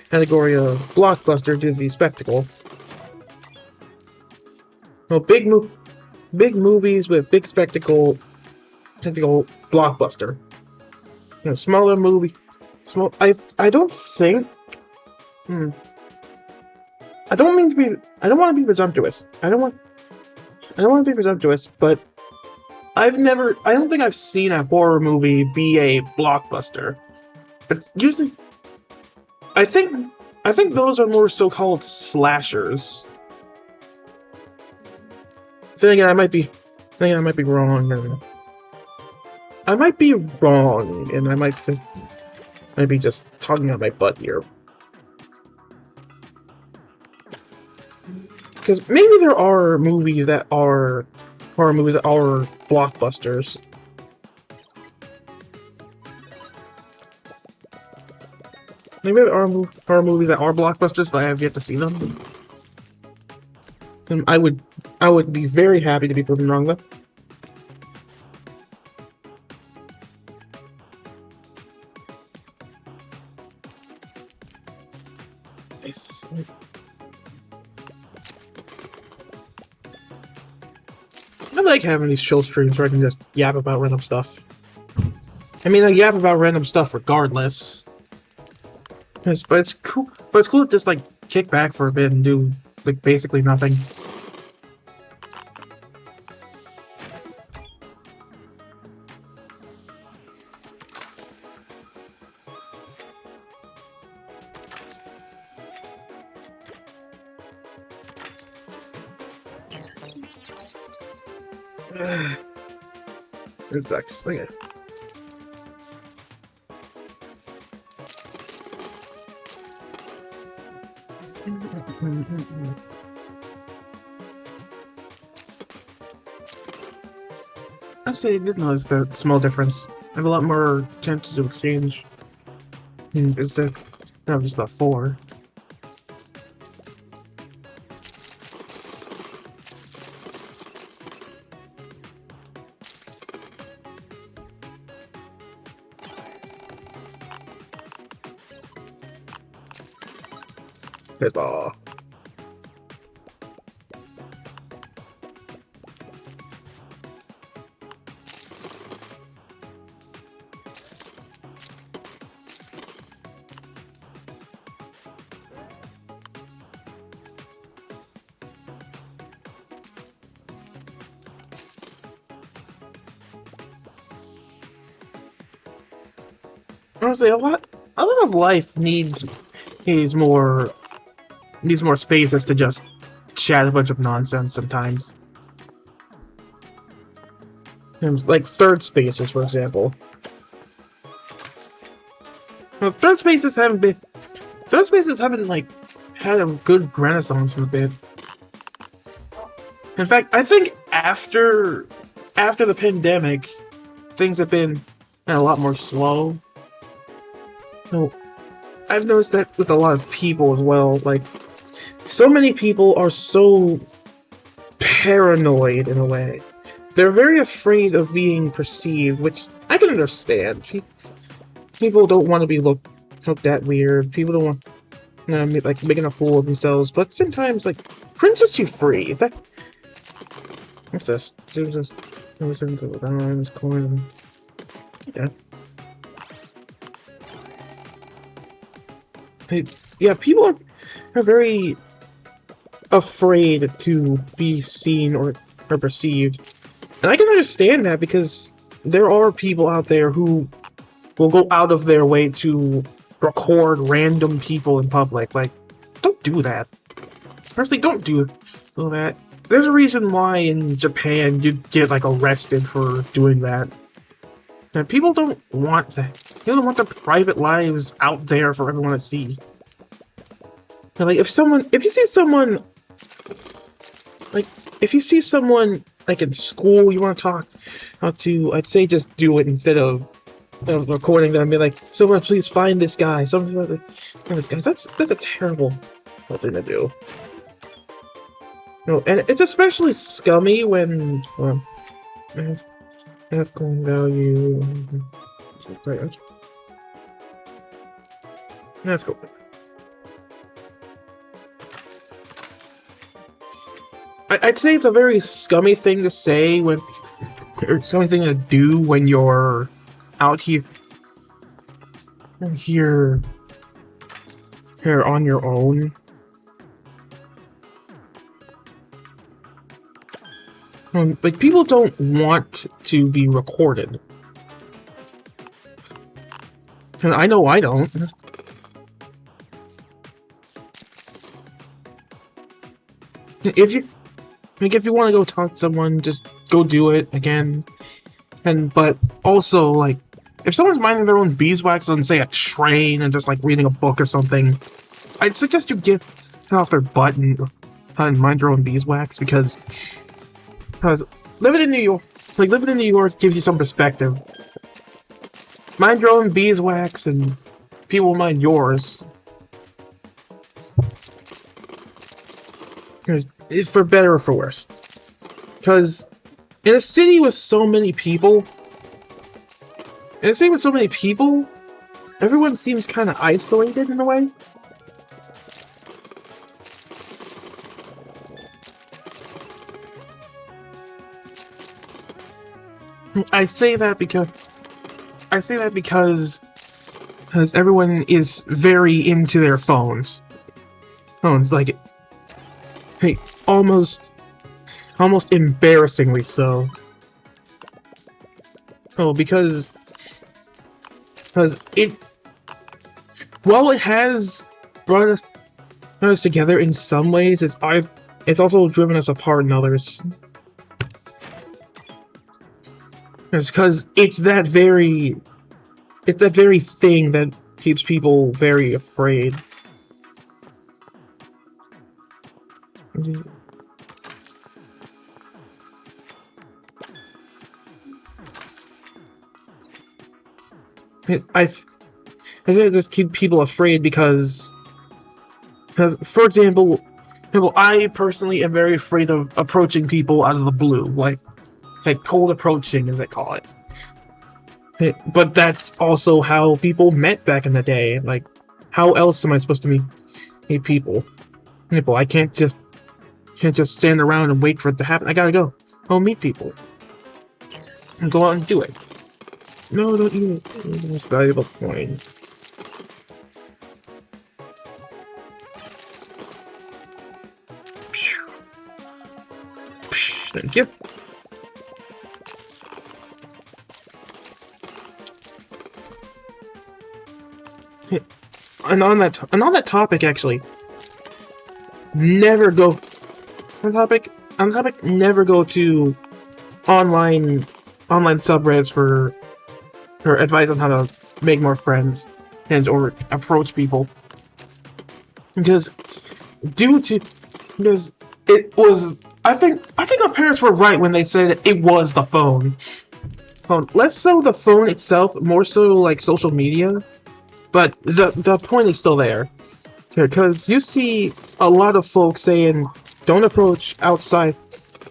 category of blockbuster due to the spectacle. Well, big movies with big spectacle blockbuster. You know, smaller movie, I don't think. I don't want to be presumptuous. I don't want to be presumptuous, but I don't think I've seen a horror movie be a blockbuster. It's usually, I think those are more so-called slashers. Then again, I might be wrong. I might be wrong, and I might be just talking out my butt here. Because maybe there are movies that are horror movies that are blockbusters. Maybe there are horror movies that are blockbusters, but I have yet to see them. And I would be very happy to be proven wrong, though. Nice. I like having these chill streams where I can just yap about random stuff. I mean, I yap about random stuff regardless. But it's cool. But it's cool to just like kick back for a bit and do like basically nothing. It sucks. Okay. Actually, I did notice that small difference. I have a lot more chances to exchange. Instead of just the 4. Pitball. Honestly, a lot of life needs more spaces to just chat a bunch of nonsense sometimes. Like third spaces, for example. Well, third spaces haven't like had a good renaissance in a bit. In fact, I think after the pandemic, things have been a lot more slow. So, I've noticed that with a lot of people as well. Like, so many people are so paranoid in a way. They're very afraid of being perceived, which I can understand. People don't want to be looked at weird. People don't want like making a fool of themselves. But sometimes, like, print sets you free. Is that? What's this? Listen to the dimes, coin. Yeah. Yeah, people are very afraid to be seen or perceived. And I can understand that because there are people out there who will go out of their way to record random people in public. Like, don't do that. Personally, don't do that. There's a reason why in Japan you'd get, like, arrested for doing that. And people don't want that. They don't want their private lives out there for everyone to see. Like, if you see someone, like, in school you want to talk to, I'd say just do it instead of recording them and be like, someone please find this guy, find this guy. That's a terrible thing to do. No, and it's especially scummy when, Raccoin value. Right. Let's go. I'd say it's a very scummy thing to say or scummy thing to do when you're out here on your own. Like, people don't want to be recorded. And I know I don't. If you want to go talk to someone, just go do it again. But also, like, if someone's minding their own beeswax on, say, a train and just, like, reading a book or something, I'd suggest you get off their butt and mind your own beeswax, because living in New York gives you some perspective. Mind your own beeswax and people mind yours. It's for better or for worse. Because in a city with so many people, everyone seems kind of isolated in a way. I say that because everyone is very into their phones. Like, Hey, almost embarrassingly so. Oh, because it, while it has brought us together in some ways, it's also driven us apart in others. It's because it's that very thing that keeps people very afraid. I say this keep people afraid because, for example, I personally am very afraid of approaching people out of the blue, like cold approaching, as they call it. But that's also how people met back in the day. Like, how else am I supposed to meet people? I can't just stand around and wait for it to happen. I gotta go. I'll meet people and go out and do it. No, don't eat it. The most valuable coin. Thank you. And on that topic, actually, never go. On the topic, never go to online subreddits for advice on how to make more friends and or approach people. Because it was, I think our parents were right when they said that it was the phone. Less so the phone itself, more so like social media. But the point is still there. Because you see a lot of folks saying, don't approach outside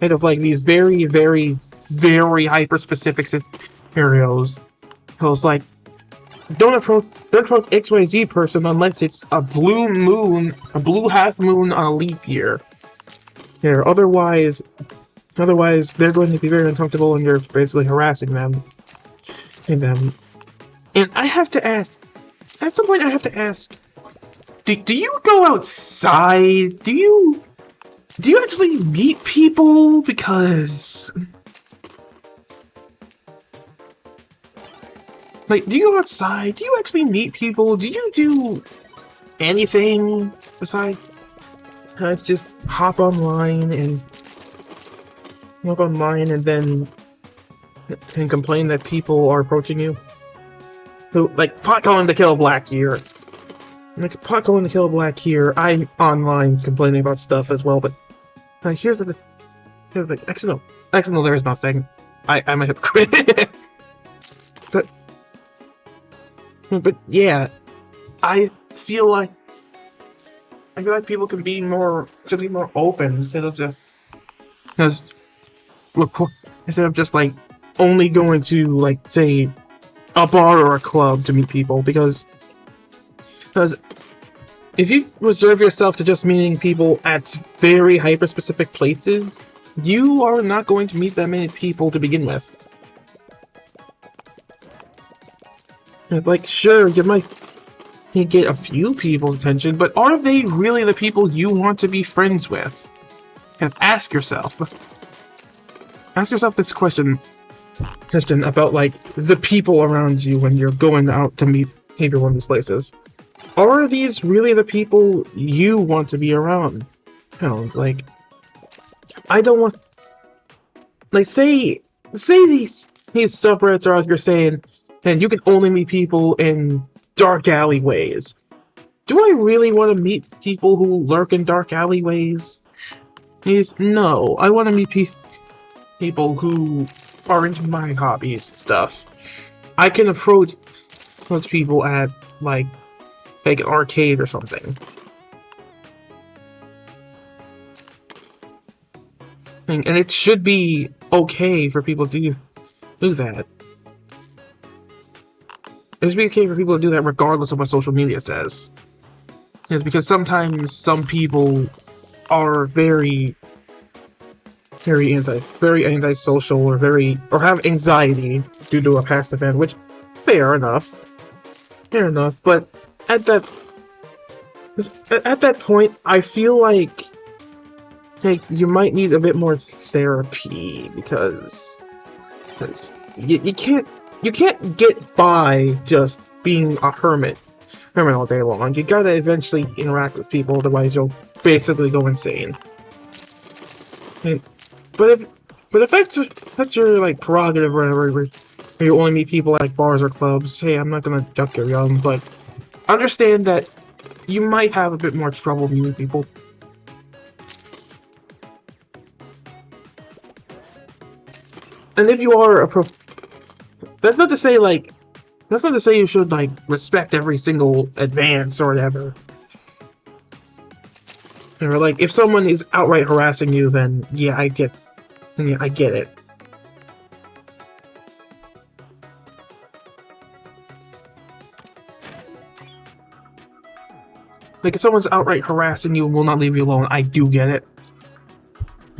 of like these very, very, very hyper-specific scenarios. So it's like, don't approach XYZ person unless it's a blue moon, a blue half moon on a leap year. Yeah, otherwise they're going to be very uncomfortable and you're basically harassing them. And I have to ask, at some point I have to ask, do you go outside? Do you actually meet people? Because, like, do you go outside? Do you actually meet people? Do you do anything besides just hop online and then complain that people are approaching you? So, like, pot calling to kill black here. Like, pot calling to kill black here. I'm online complaining about stuff as well, but here's the actually no, there is nothing. I'm a hypocrite. but yeah, I feel like people should be more open instead of just like only going to, like, say, a bar or a club to meet people, because if you reserve yourself to just meeting people at very hyper-specific places, you are not going to meet that many people to begin with. Like, sure, you might get a few people's attention, but are they really the people you want to be friends with? Ask yourself this question about, like, the people around you when you're going out to meet people in these places. Are these really the people you want to be around? Like, I don't want, like, say these subreddits are out here saying, and you can only meet people in dark alleyways. Do I really want to meet people who lurk in dark alleyways? No, I want to meet people who are into my hobbies and stuff. I can approach people at, like an arcade or something. And it should be okay for people to do that. It should be okay for people to do that regardless of what social media says. It's because sometimes some people are very antisocial or have anxiety due to a past event, which fair enough. But at that point, I feel like hey, you might need a bit more therapy because you can't get by just being a hermit all day long. You gotta eventually interact with people, otherwise you'll basically go insane. And, but if that's your like prerogative or whatever, where you only meet people at bars or clubs, hey, I'm not gonna duck your young, but understand that you might have a bit more trouble meeting people. And if you are that's not to say you should like respect every single advance or whatever. Or like if someone is outright harassing you, then yeah, I get it. Like if someone's outright harassing you and will not leave you alone, I do get it.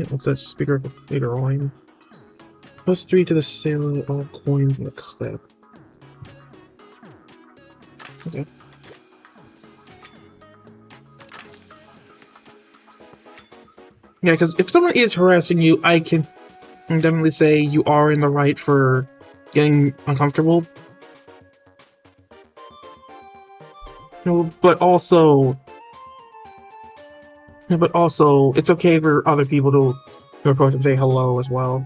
What's that? Speaker line. +3 to the sale of all coins in the clip. Okay. Yeah, because if someone is harassing you, I can definitely say you are in the right for getting uncomfortable. But also, it's okay for other people to approach and say hello as well.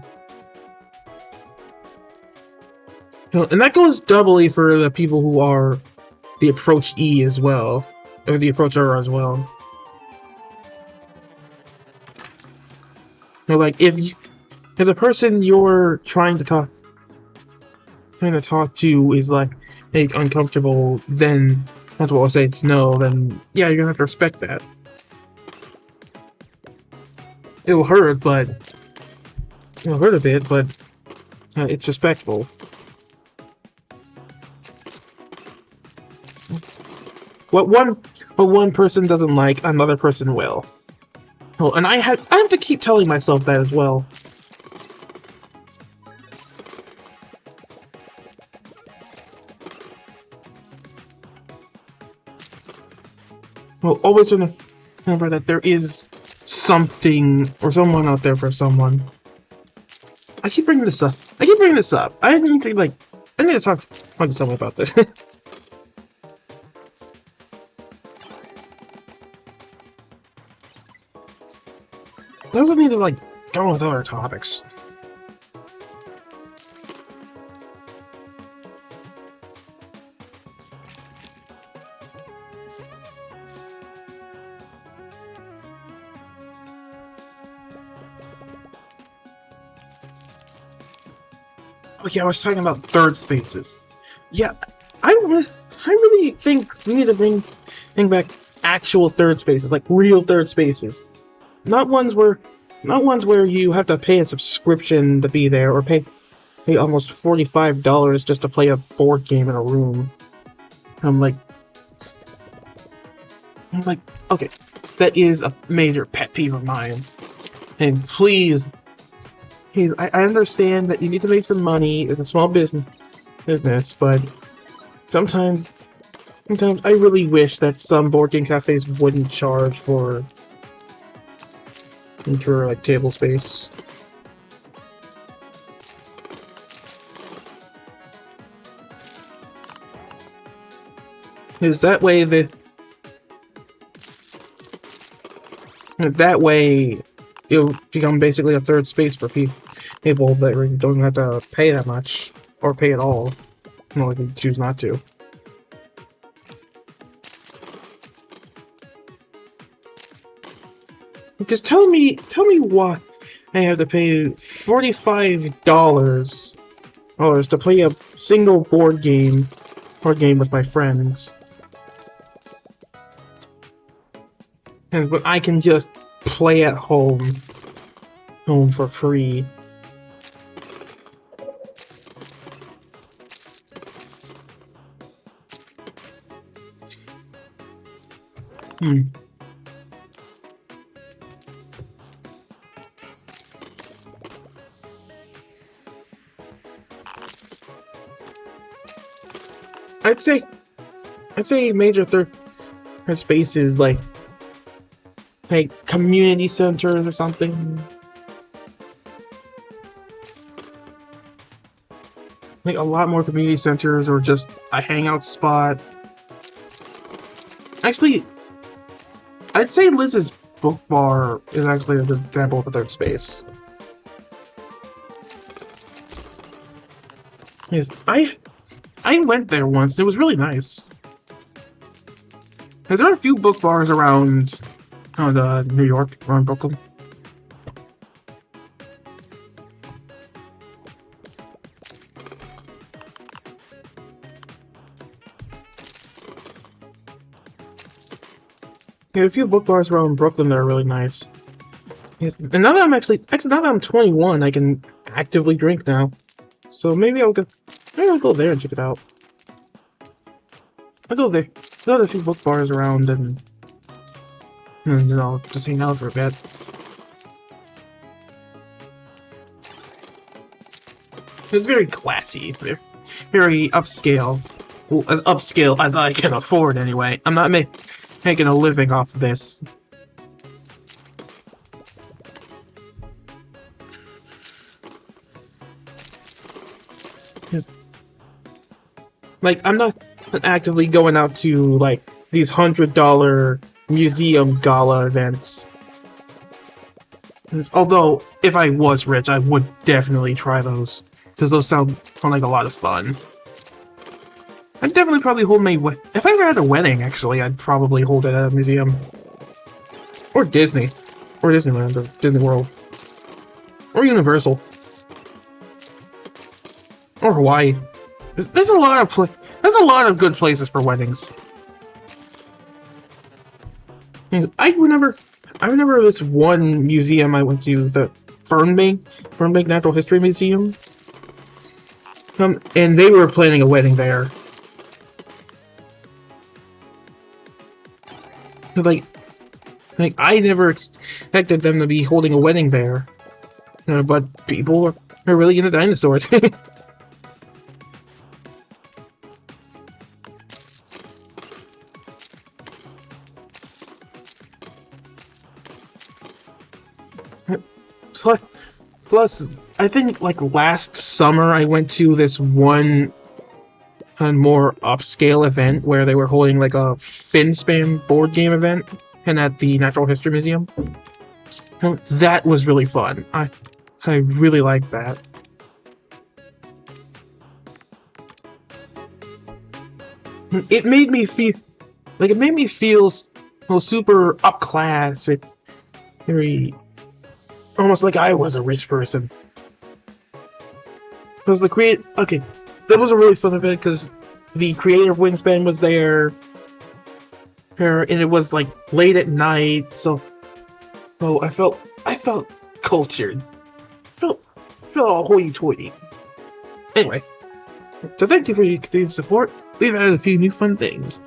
And that goes doubly for the people who are the approachee as well, or the approacher as well. Like if the person you're trying to talk to is like uncomfortable, then that's what I'll say. It's no. Then yeah, you're gonna have to respect that. It'll hurt a bit, but it's respectful. What one person doesn't like, another person will. Oh, and I have to keep telling myself that as well. Well, always remember that there is something or someone out there for someone. I keep bringing this up. I need to talk to someone about this. I also need to go on with other topics. Okay, I was talking about third spaces. Yeah, I really think we need to bring back actual third spaces, like real third spaces. Not ones where you have to pay a subscription to be there, or pay almost $45 just to play a board game in a room. I'm like, okay, that is a major pet peeve of mine. And please, I understand that you need to make some money as a small business, but sometimes I really wish that some board game cafes wouldn't charge for table space. Because that way it'll become basically a third space for people that really don't have to pay that much, or pay at all. Well, they can choose not to. Just tell me why I have to pay $45 to play a single board game with my friends, and but I can just play at home for free. I'd say major third spaces, like like community centers or something. Like a lot more community centers or just a hangout spot. Actually, I'd say Liz's book bar is actually an example of a third space. Yes, I went there once and it was really nice. There are a few book bars around New York, around Brooklyn. Yeah, a few book bars around Brooklyn that are really nice. Yes, and now that I'm actually now that I'm 21, I can actively drink now. So maybe I'll go there and check it out. I'll go there. There's a few book bars around and you know, just hang out for a bit. It's very classy, very upscale. Well, as upscale as I can afford, anyway. I'm not making a living off of this. Like, I'm not actively going out to, like, these $100 museum gala events. Although, if I was rich, I would definitely try those. Because those sound like a lot of fun. I'd definitely probably hold my... If I ever had a wedding, actually, I'd probably hold it at a museum. Or Disney. Or Disneyland, or Disney World. Or Universal. Or Hawaii. There's a lot of good places for weddings. I remember this one museum I went to, the Fernbank Natural History Museum. And they were planning a wedding there. Like I never expected them to be holding a wedding there. But people are really into dinosaurs. Plus, I think like last summer I went to this one more upscale event where they were holding like a FinSpan board game event and at the Natural History Museum. That was really fun. I really liked that. It made me feel super up class, very almost like I was a rich person. Because that was a really fun event because the creator of Wingspan was there, and it was like late at night, so I felt cultured, felt all hoity-toity. Anyway, so thank you for your continued support. We've added a few new fun things.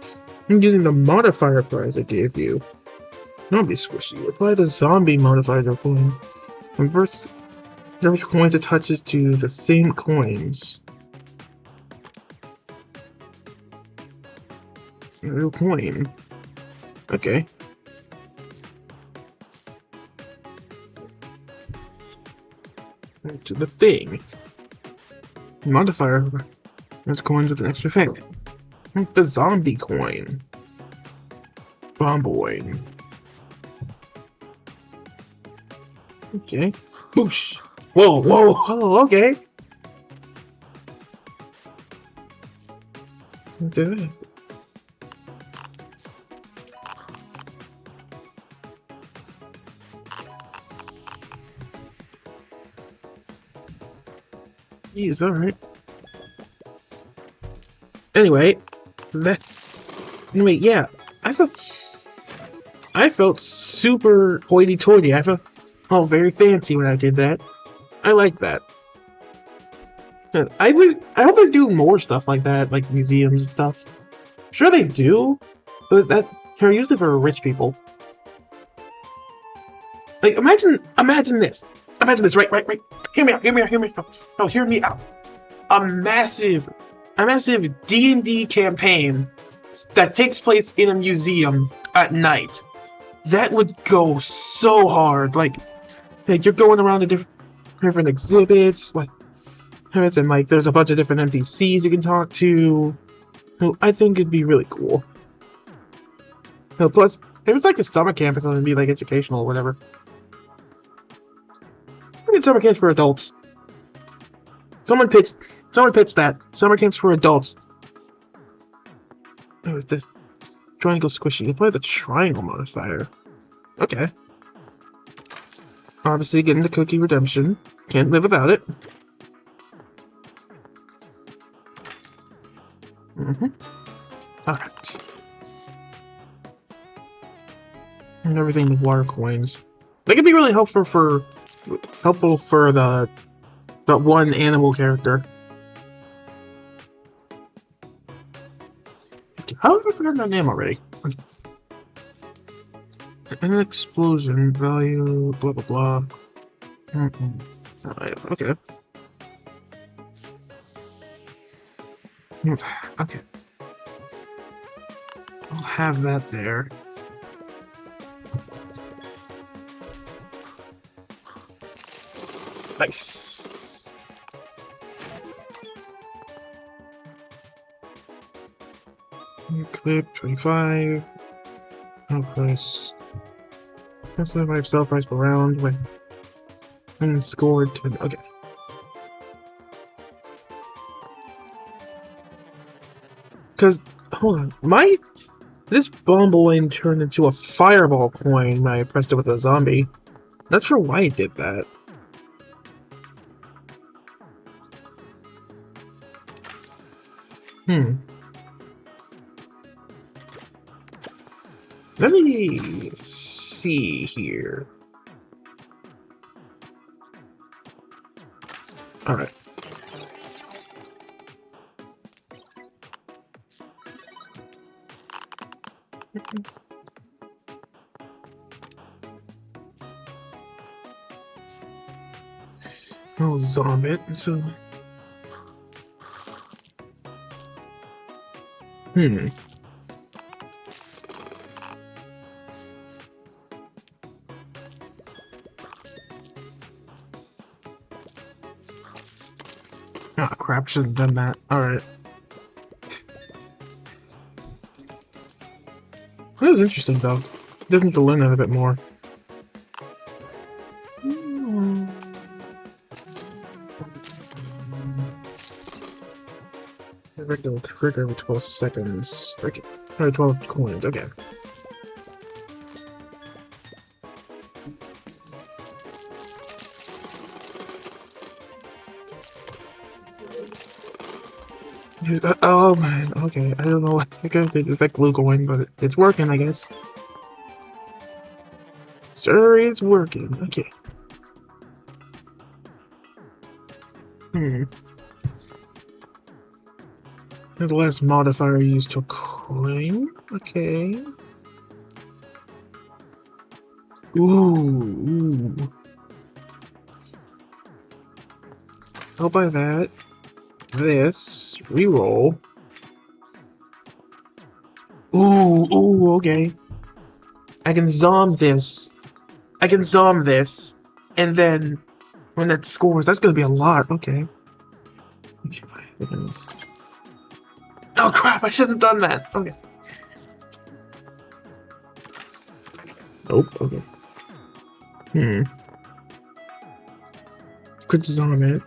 I'm using the modifier prize I gave you. Don't be squishy. Apply the zombie modifier to coin. Converts every coins it touches to the same coins. A real coin. Okay. To the thing. Modifier. That's coins with an extra effect. Like the zombie coin. Bomboid. Okay. Boosh! Whoa, oh, okay. Do it. He's alright. Anyway, yeah, I felt super hoity-toity. I felt very fancy when I did that. I like that. I hope they do more stuff like that, like museums and stuff. Sure they do, but they're usually for rich people. Like imagine this. Imagine this, right. Hear me out. No, hear me out. A massive D&D campaign that takes place in a museum at night. That would go so hard. Like you're going around the different exhibits, and like there's a bunch of different NPCs you can talk to. So I think it'd be really cool. Plus, it was like a summer camp or something, it'd be like educational or whatever. I mean, summer camps for adults. Someone pitched that. Summer camps for adults. Oh, is this triangle squishy? You play the triangle modifier. Okay. Obviously, getting the cookie redemption. Can't live without it. Alright. And everything with water coins. They could be really helpful for the one animal character. How have I forgotten that name already? An explosion value, blah blah blah. Alright, okay. Okay. I'll have that there. Nice. Clip 25. No price. That's 25 sell price per round when scored 10. Okay. Because hold on, this Bomboin turned into a fireball coin when I pressed it with a zombie. Not sure why it did that. Let me see here. Alright. I'll zombie it. So. Ah, crap, should have done that. Alright. That was interesting, though. Doesn't have to learn that a bit more. Regular trigger every 12 seconds. Okay. Or 12 coins, okay. Oh man, okay. I don't know what I gotta think. It's like blue coin, but it's working, I guess. Sure is working. Okay. The last modifier used to a coin. Okay. Ooh. I'll buy that. This. Reroll. Ooh, okay. I can zom this. And then when that scores, that's gonna be a lot. Okay. Oh crap, I shouldn't have done that. Okay. Nope, okay. Could zom it.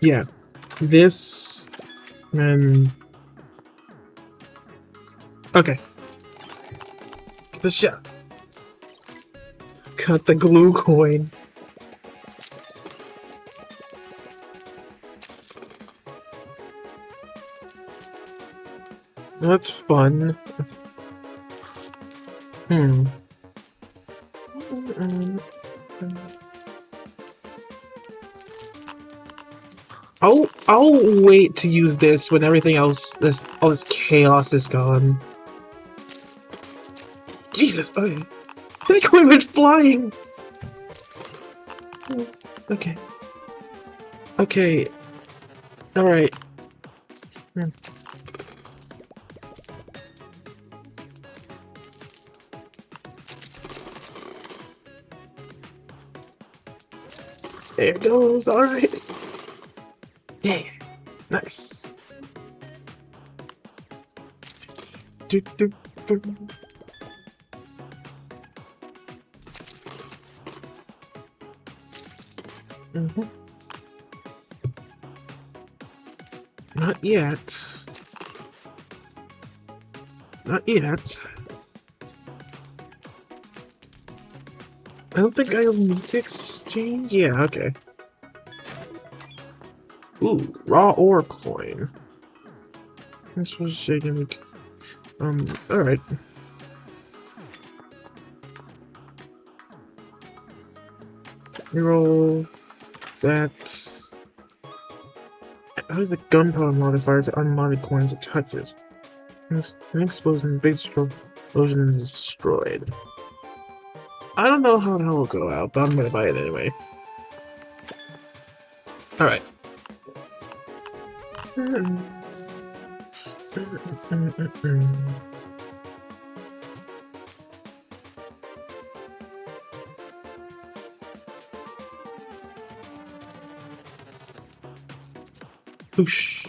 Yeah. This. Then. Okay. Get the shot. Cut the glue coin. That's fun. I'll wait to use this when everything else, all this chaos is gone. Jesus, okay. That coin went flying! Okay. Okay. Alright. There it goes. All right. Yeah. Nice. Do, do, do. Mm-hmm. Not yet. Not yet. I don't think I'll need to exchange. Yeah, okay. Ooh, raw ore coin. This was shaking. Alright. Reroll that. How is the gunpowder modifier to unmodded coins it touches? An explosion, big explosion is destroyed. I don't know how that will go out, but I'm gonna buy it anyway. Alright. Whoosh.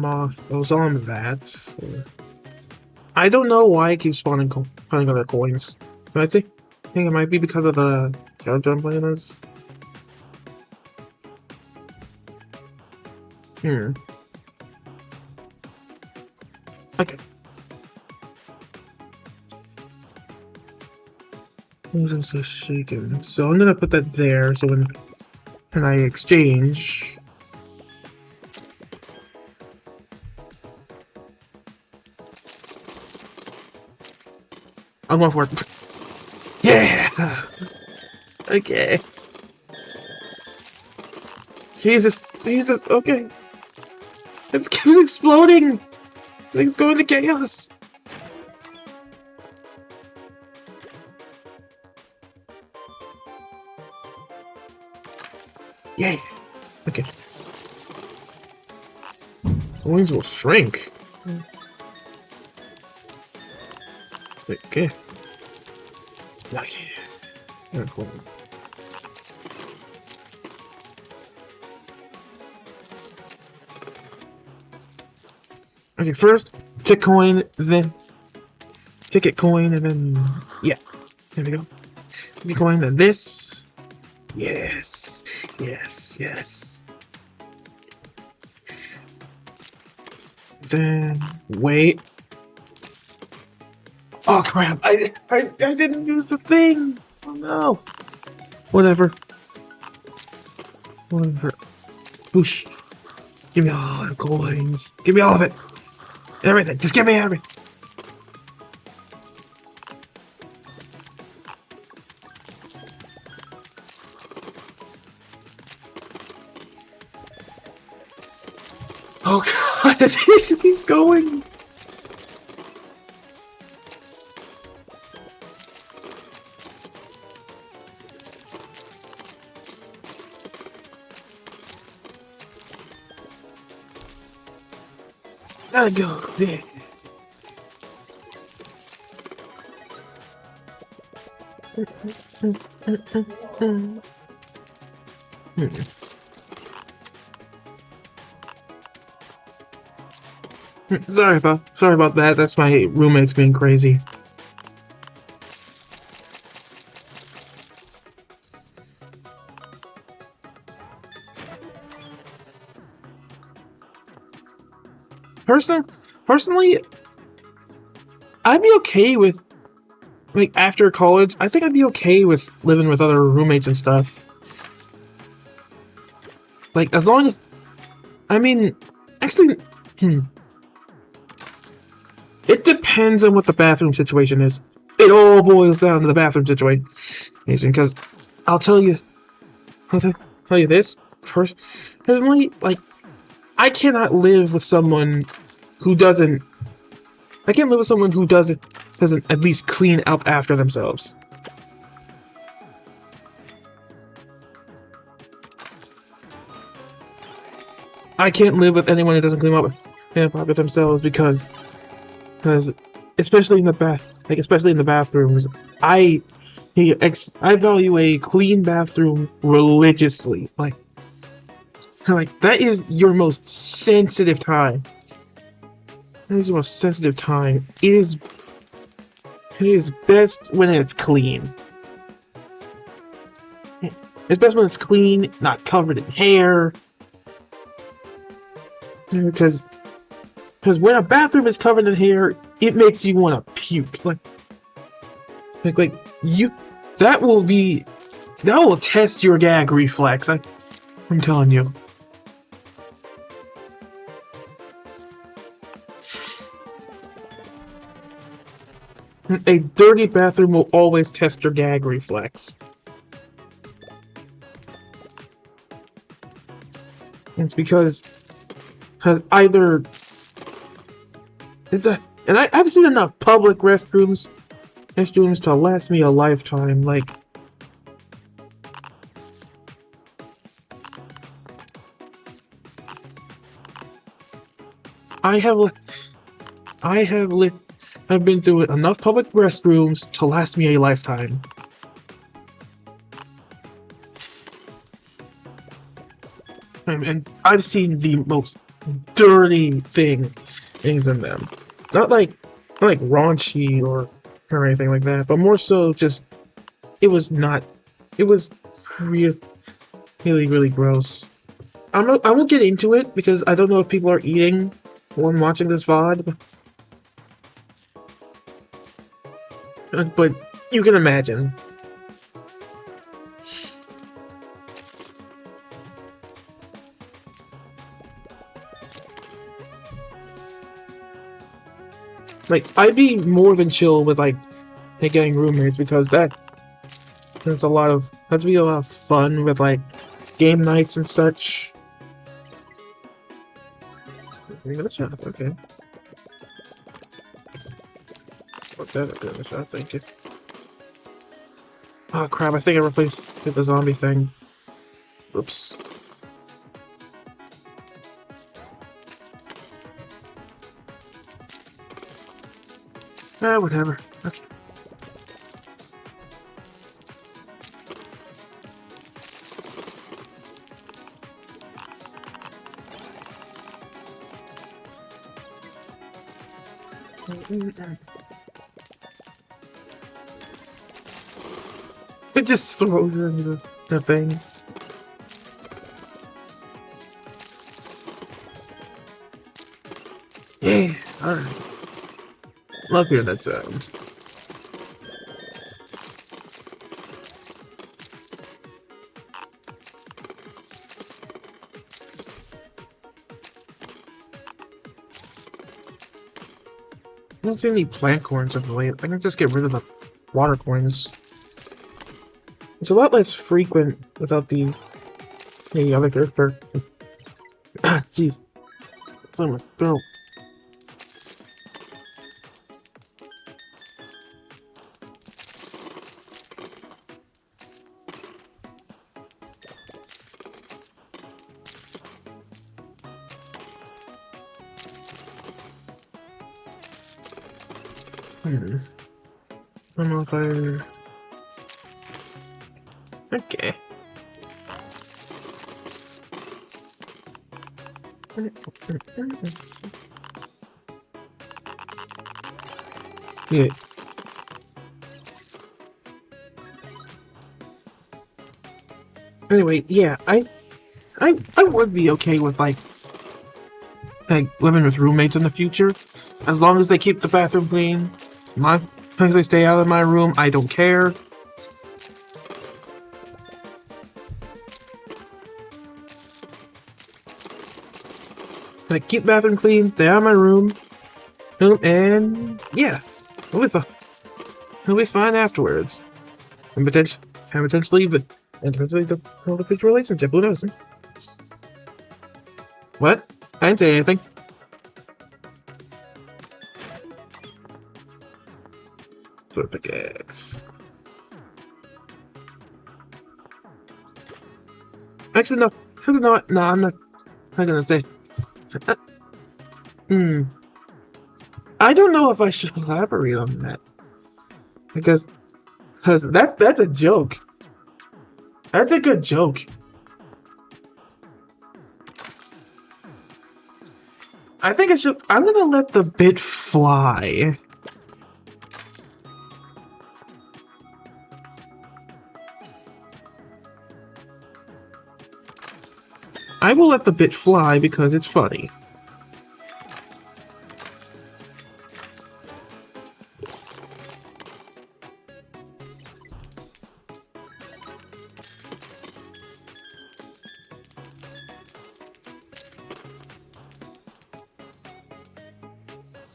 I was on that. So. I don't know why I keep spawning other coins, but I think it might be because of the countdown planners. Okay. Who's so shaken? So I'm gonna put that there. So when I exchange. I'm going for it. Yeah! Okay. Jesus. Okay. It keeps exploding! It's going to chaos! Yay! Okay. Coins will shrink. Okay. Okay. Yeah, cool. Okay, first tick coin, then ticket coin, and then yeah. There we go. Ticket coin, then this. Yes. Yes. Then wait. Oh crap! I didn't use the thing. Oh no. Whatever. Whoosh. Give me all the coins. Give me all of it. Everything. Just give me everything. Oh god, it keeps going. Gotta go there. Sorry about that. That's my roommates being crazy. Personally, I'd be okay with, like, after college, I think I'd be okay with living with other roommates and stuff. Like, as long as, I mean, actually, it depends on what the bathroom situation is. It all boils down to the bathroom situation. Because I'll tell you this. Personally, like, I cannot live with someone who doesn't. I can't live with someone who doesn't at least clean up after themselves. I can't live with anyone who doesn't clean up with themselves because especially in especially in the bathrooms, I I value a clean bathroom religiously. Like that is your most sensitive time. That is your most sensitive time. It is best when it's clean. It's best when it's clean, not covered in hair. Because when a bathroom is covered in hair, it makes you want to puke. Like you, that will test your gag reflex. I'm telling you. A dirty bathroom will always test your gag reflex. It's because either and I've seen enough public restrooms to last me a lifetime. Like I've been through enough public restrooms to last me a lifetime. And I've seen the most dirty things in them. Not like raunchy or anything like that, but more so just it was really really gross. I won't get into it because I don't know if people are eating while watching this VOD. But you can imagine. Like, I'd be more than chill with getting roommates because that'd be a lot of fun with game nights and such. Give me the shot, okay. What's that? Give me the shot, thank you. Oh crap! I think I replaced the zombie thing. Oops. Whatever. Okay. It just throws her into the thing. Yeah, alright. Love hearing that sound. I don't see any plant coins of late. I can just get rid of the water coins. It's a lot less frequent without the other character. Ah, jeez. It's on my throat. I don't know if I... Okay. Yeah. Anyway, yeah, I would be okay with living with roommates in the future, as long as they keep the bathroom clean. As long as they stay out of my room, I don't care. Like, keep the bathroom clean, stay out of my room, and yeah, it'll be fine afterwards. And potentially develop a future relationship. Who knows? What? I didn't say anything. Sword pickaxe. Actually, no. No, I'm not. I'm gonna say, uh, hmm. I don't know if I should elaborate on that because that's a joke. That's a good joke. I think I should. I'm gonna let the bit fly. I will let the bit fly because it's funny.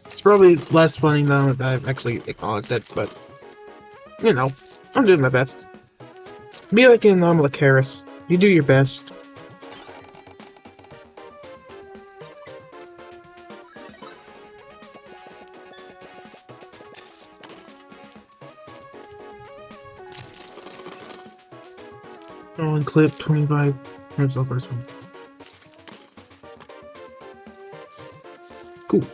It's probably less funny now that I've actually acknowledged it, but you know, I'm doing my best. Be like in Lacaris. You do your best. Oh, and clip 25 minutes over this one. Cool.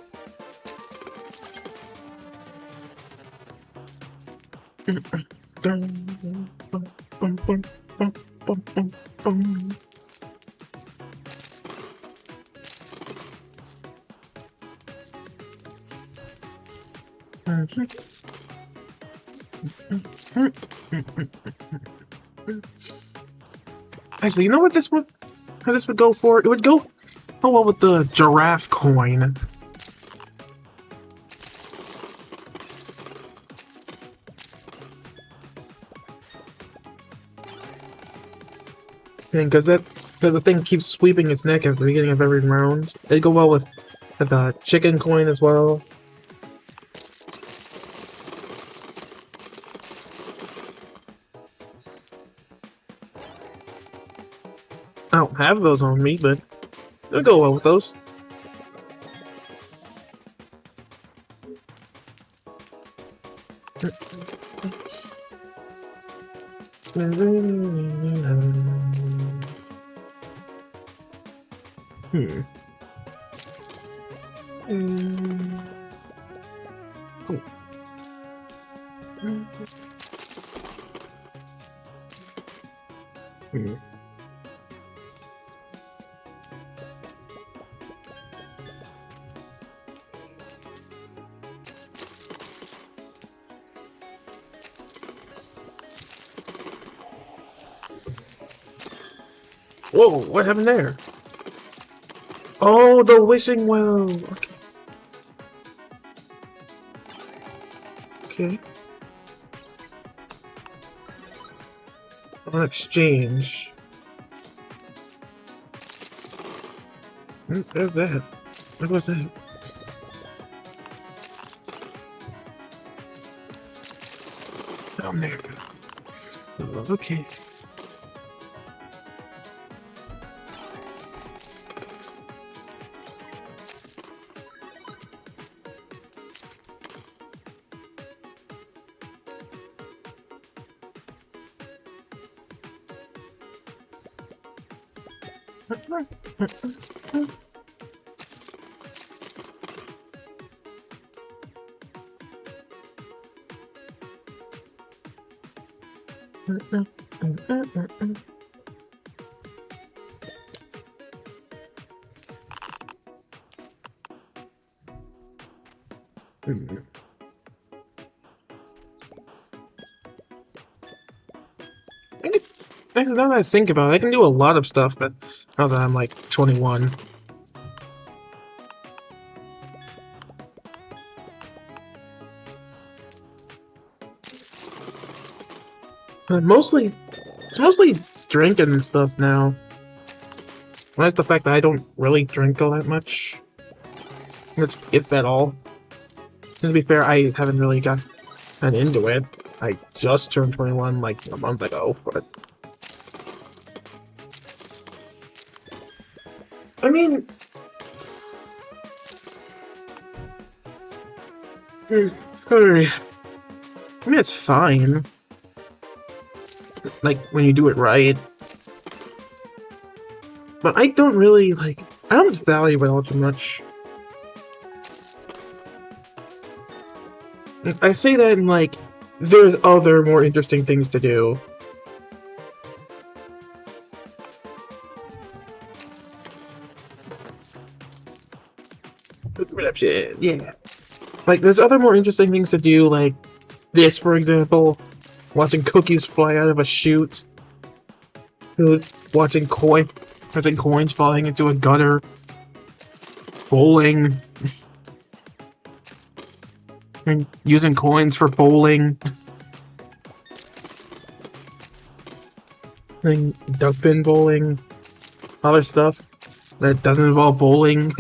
Actually, you know what this would, how this would go for? It would go well with the giraffe coin. Because the thing keeps sweeping its neck at the beginning of every round. It'd go well with the chicken coin as well. I don't have those on me, but it'll go well with those. Cool. Whoa, what happened there? Oh, the wishing well. Okay. On exchange. There's that. What was that? Down there. Oh, okay. Actually, now that I think about it, I can do a lot of stuff that now that I'm like 21. It's mostly drinking and stuff now. Well, that's the fact that I don't really drink all that much, if at all. And to be fair, I haven't really gotten into it. I just turned 21 like a month ago, but I mean, I mean it's fine. Like when you do it right. But I don't really like I don't value it all too much. I say that in like, there's other more interesting things to do. Redemption, yeah. Like, there's other more interesting things to do, like this, for example. Watching cookies fly out of a chute. Watching coins falling into a gutter. Bowling. And using coins for bowling. And duck pin bowling. Other stuff that doesn't involve bowling.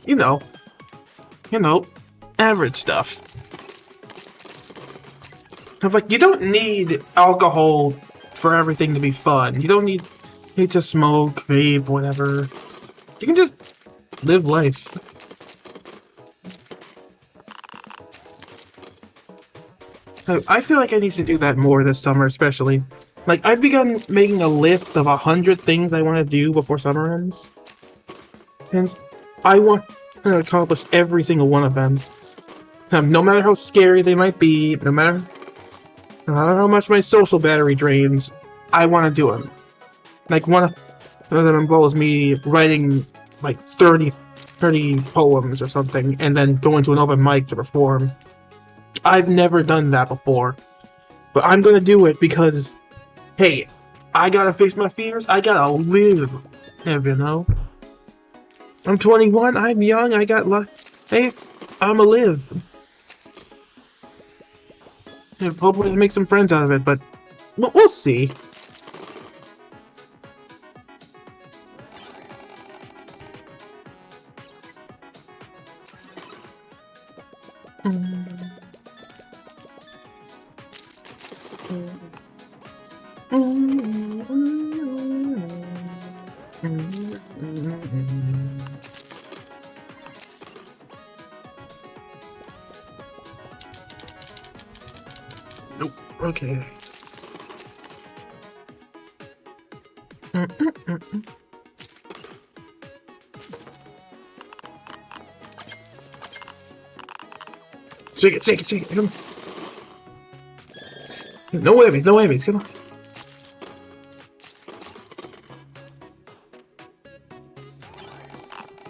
you know. Average stuff. Like, you don't need alcohol for everything to be fun. You don't need to smoke, vape, whatever. You can just live life. I feel like I need to do that more this summer, especially. Like, I've begun making a list of 100 things I want to do before summer ends. And I want to accomplish every single one of them. No matter how scary they might be, no matter how much my social battery drains, I want to do them. Like, one of them involves me writing, like, 30 poems or something, and then going to an open mic to perform. I've never done that before. But I'm gonna do it because, hey, I gotta face my fears, I gotta live, you know? I'm 21, I'm young, I got hey, I'ma live. And hopefully make some friends out of it, but we'll see. Nope. Okay. Shake it, come on. No whammies, come on.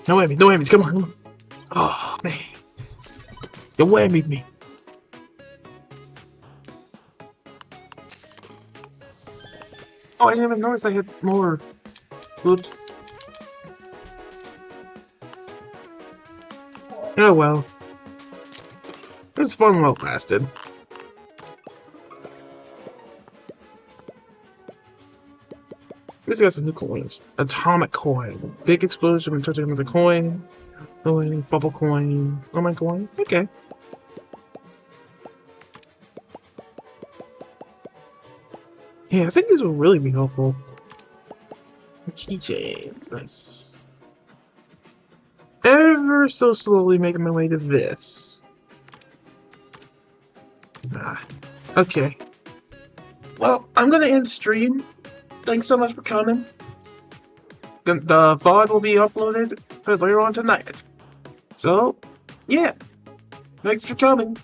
No whammies, come on. Oh, man. You whammied me. Oh, I didn't even notice I had more. Oops. Oh well. It was fun while it lasted. This got some new coins. Atomic coin. Big explosion when touching with a coin. Coin, bubble coin. Oh my coin. Okay. Yeah, I think these will really be helpful. Keychains. Nice. Ever so slowly making my way to this. Okay. Well, I'm gonna end stream. Thanks so much for coming. The VOD will be uploaded later on tonight. So, yeah. Thanks for coming.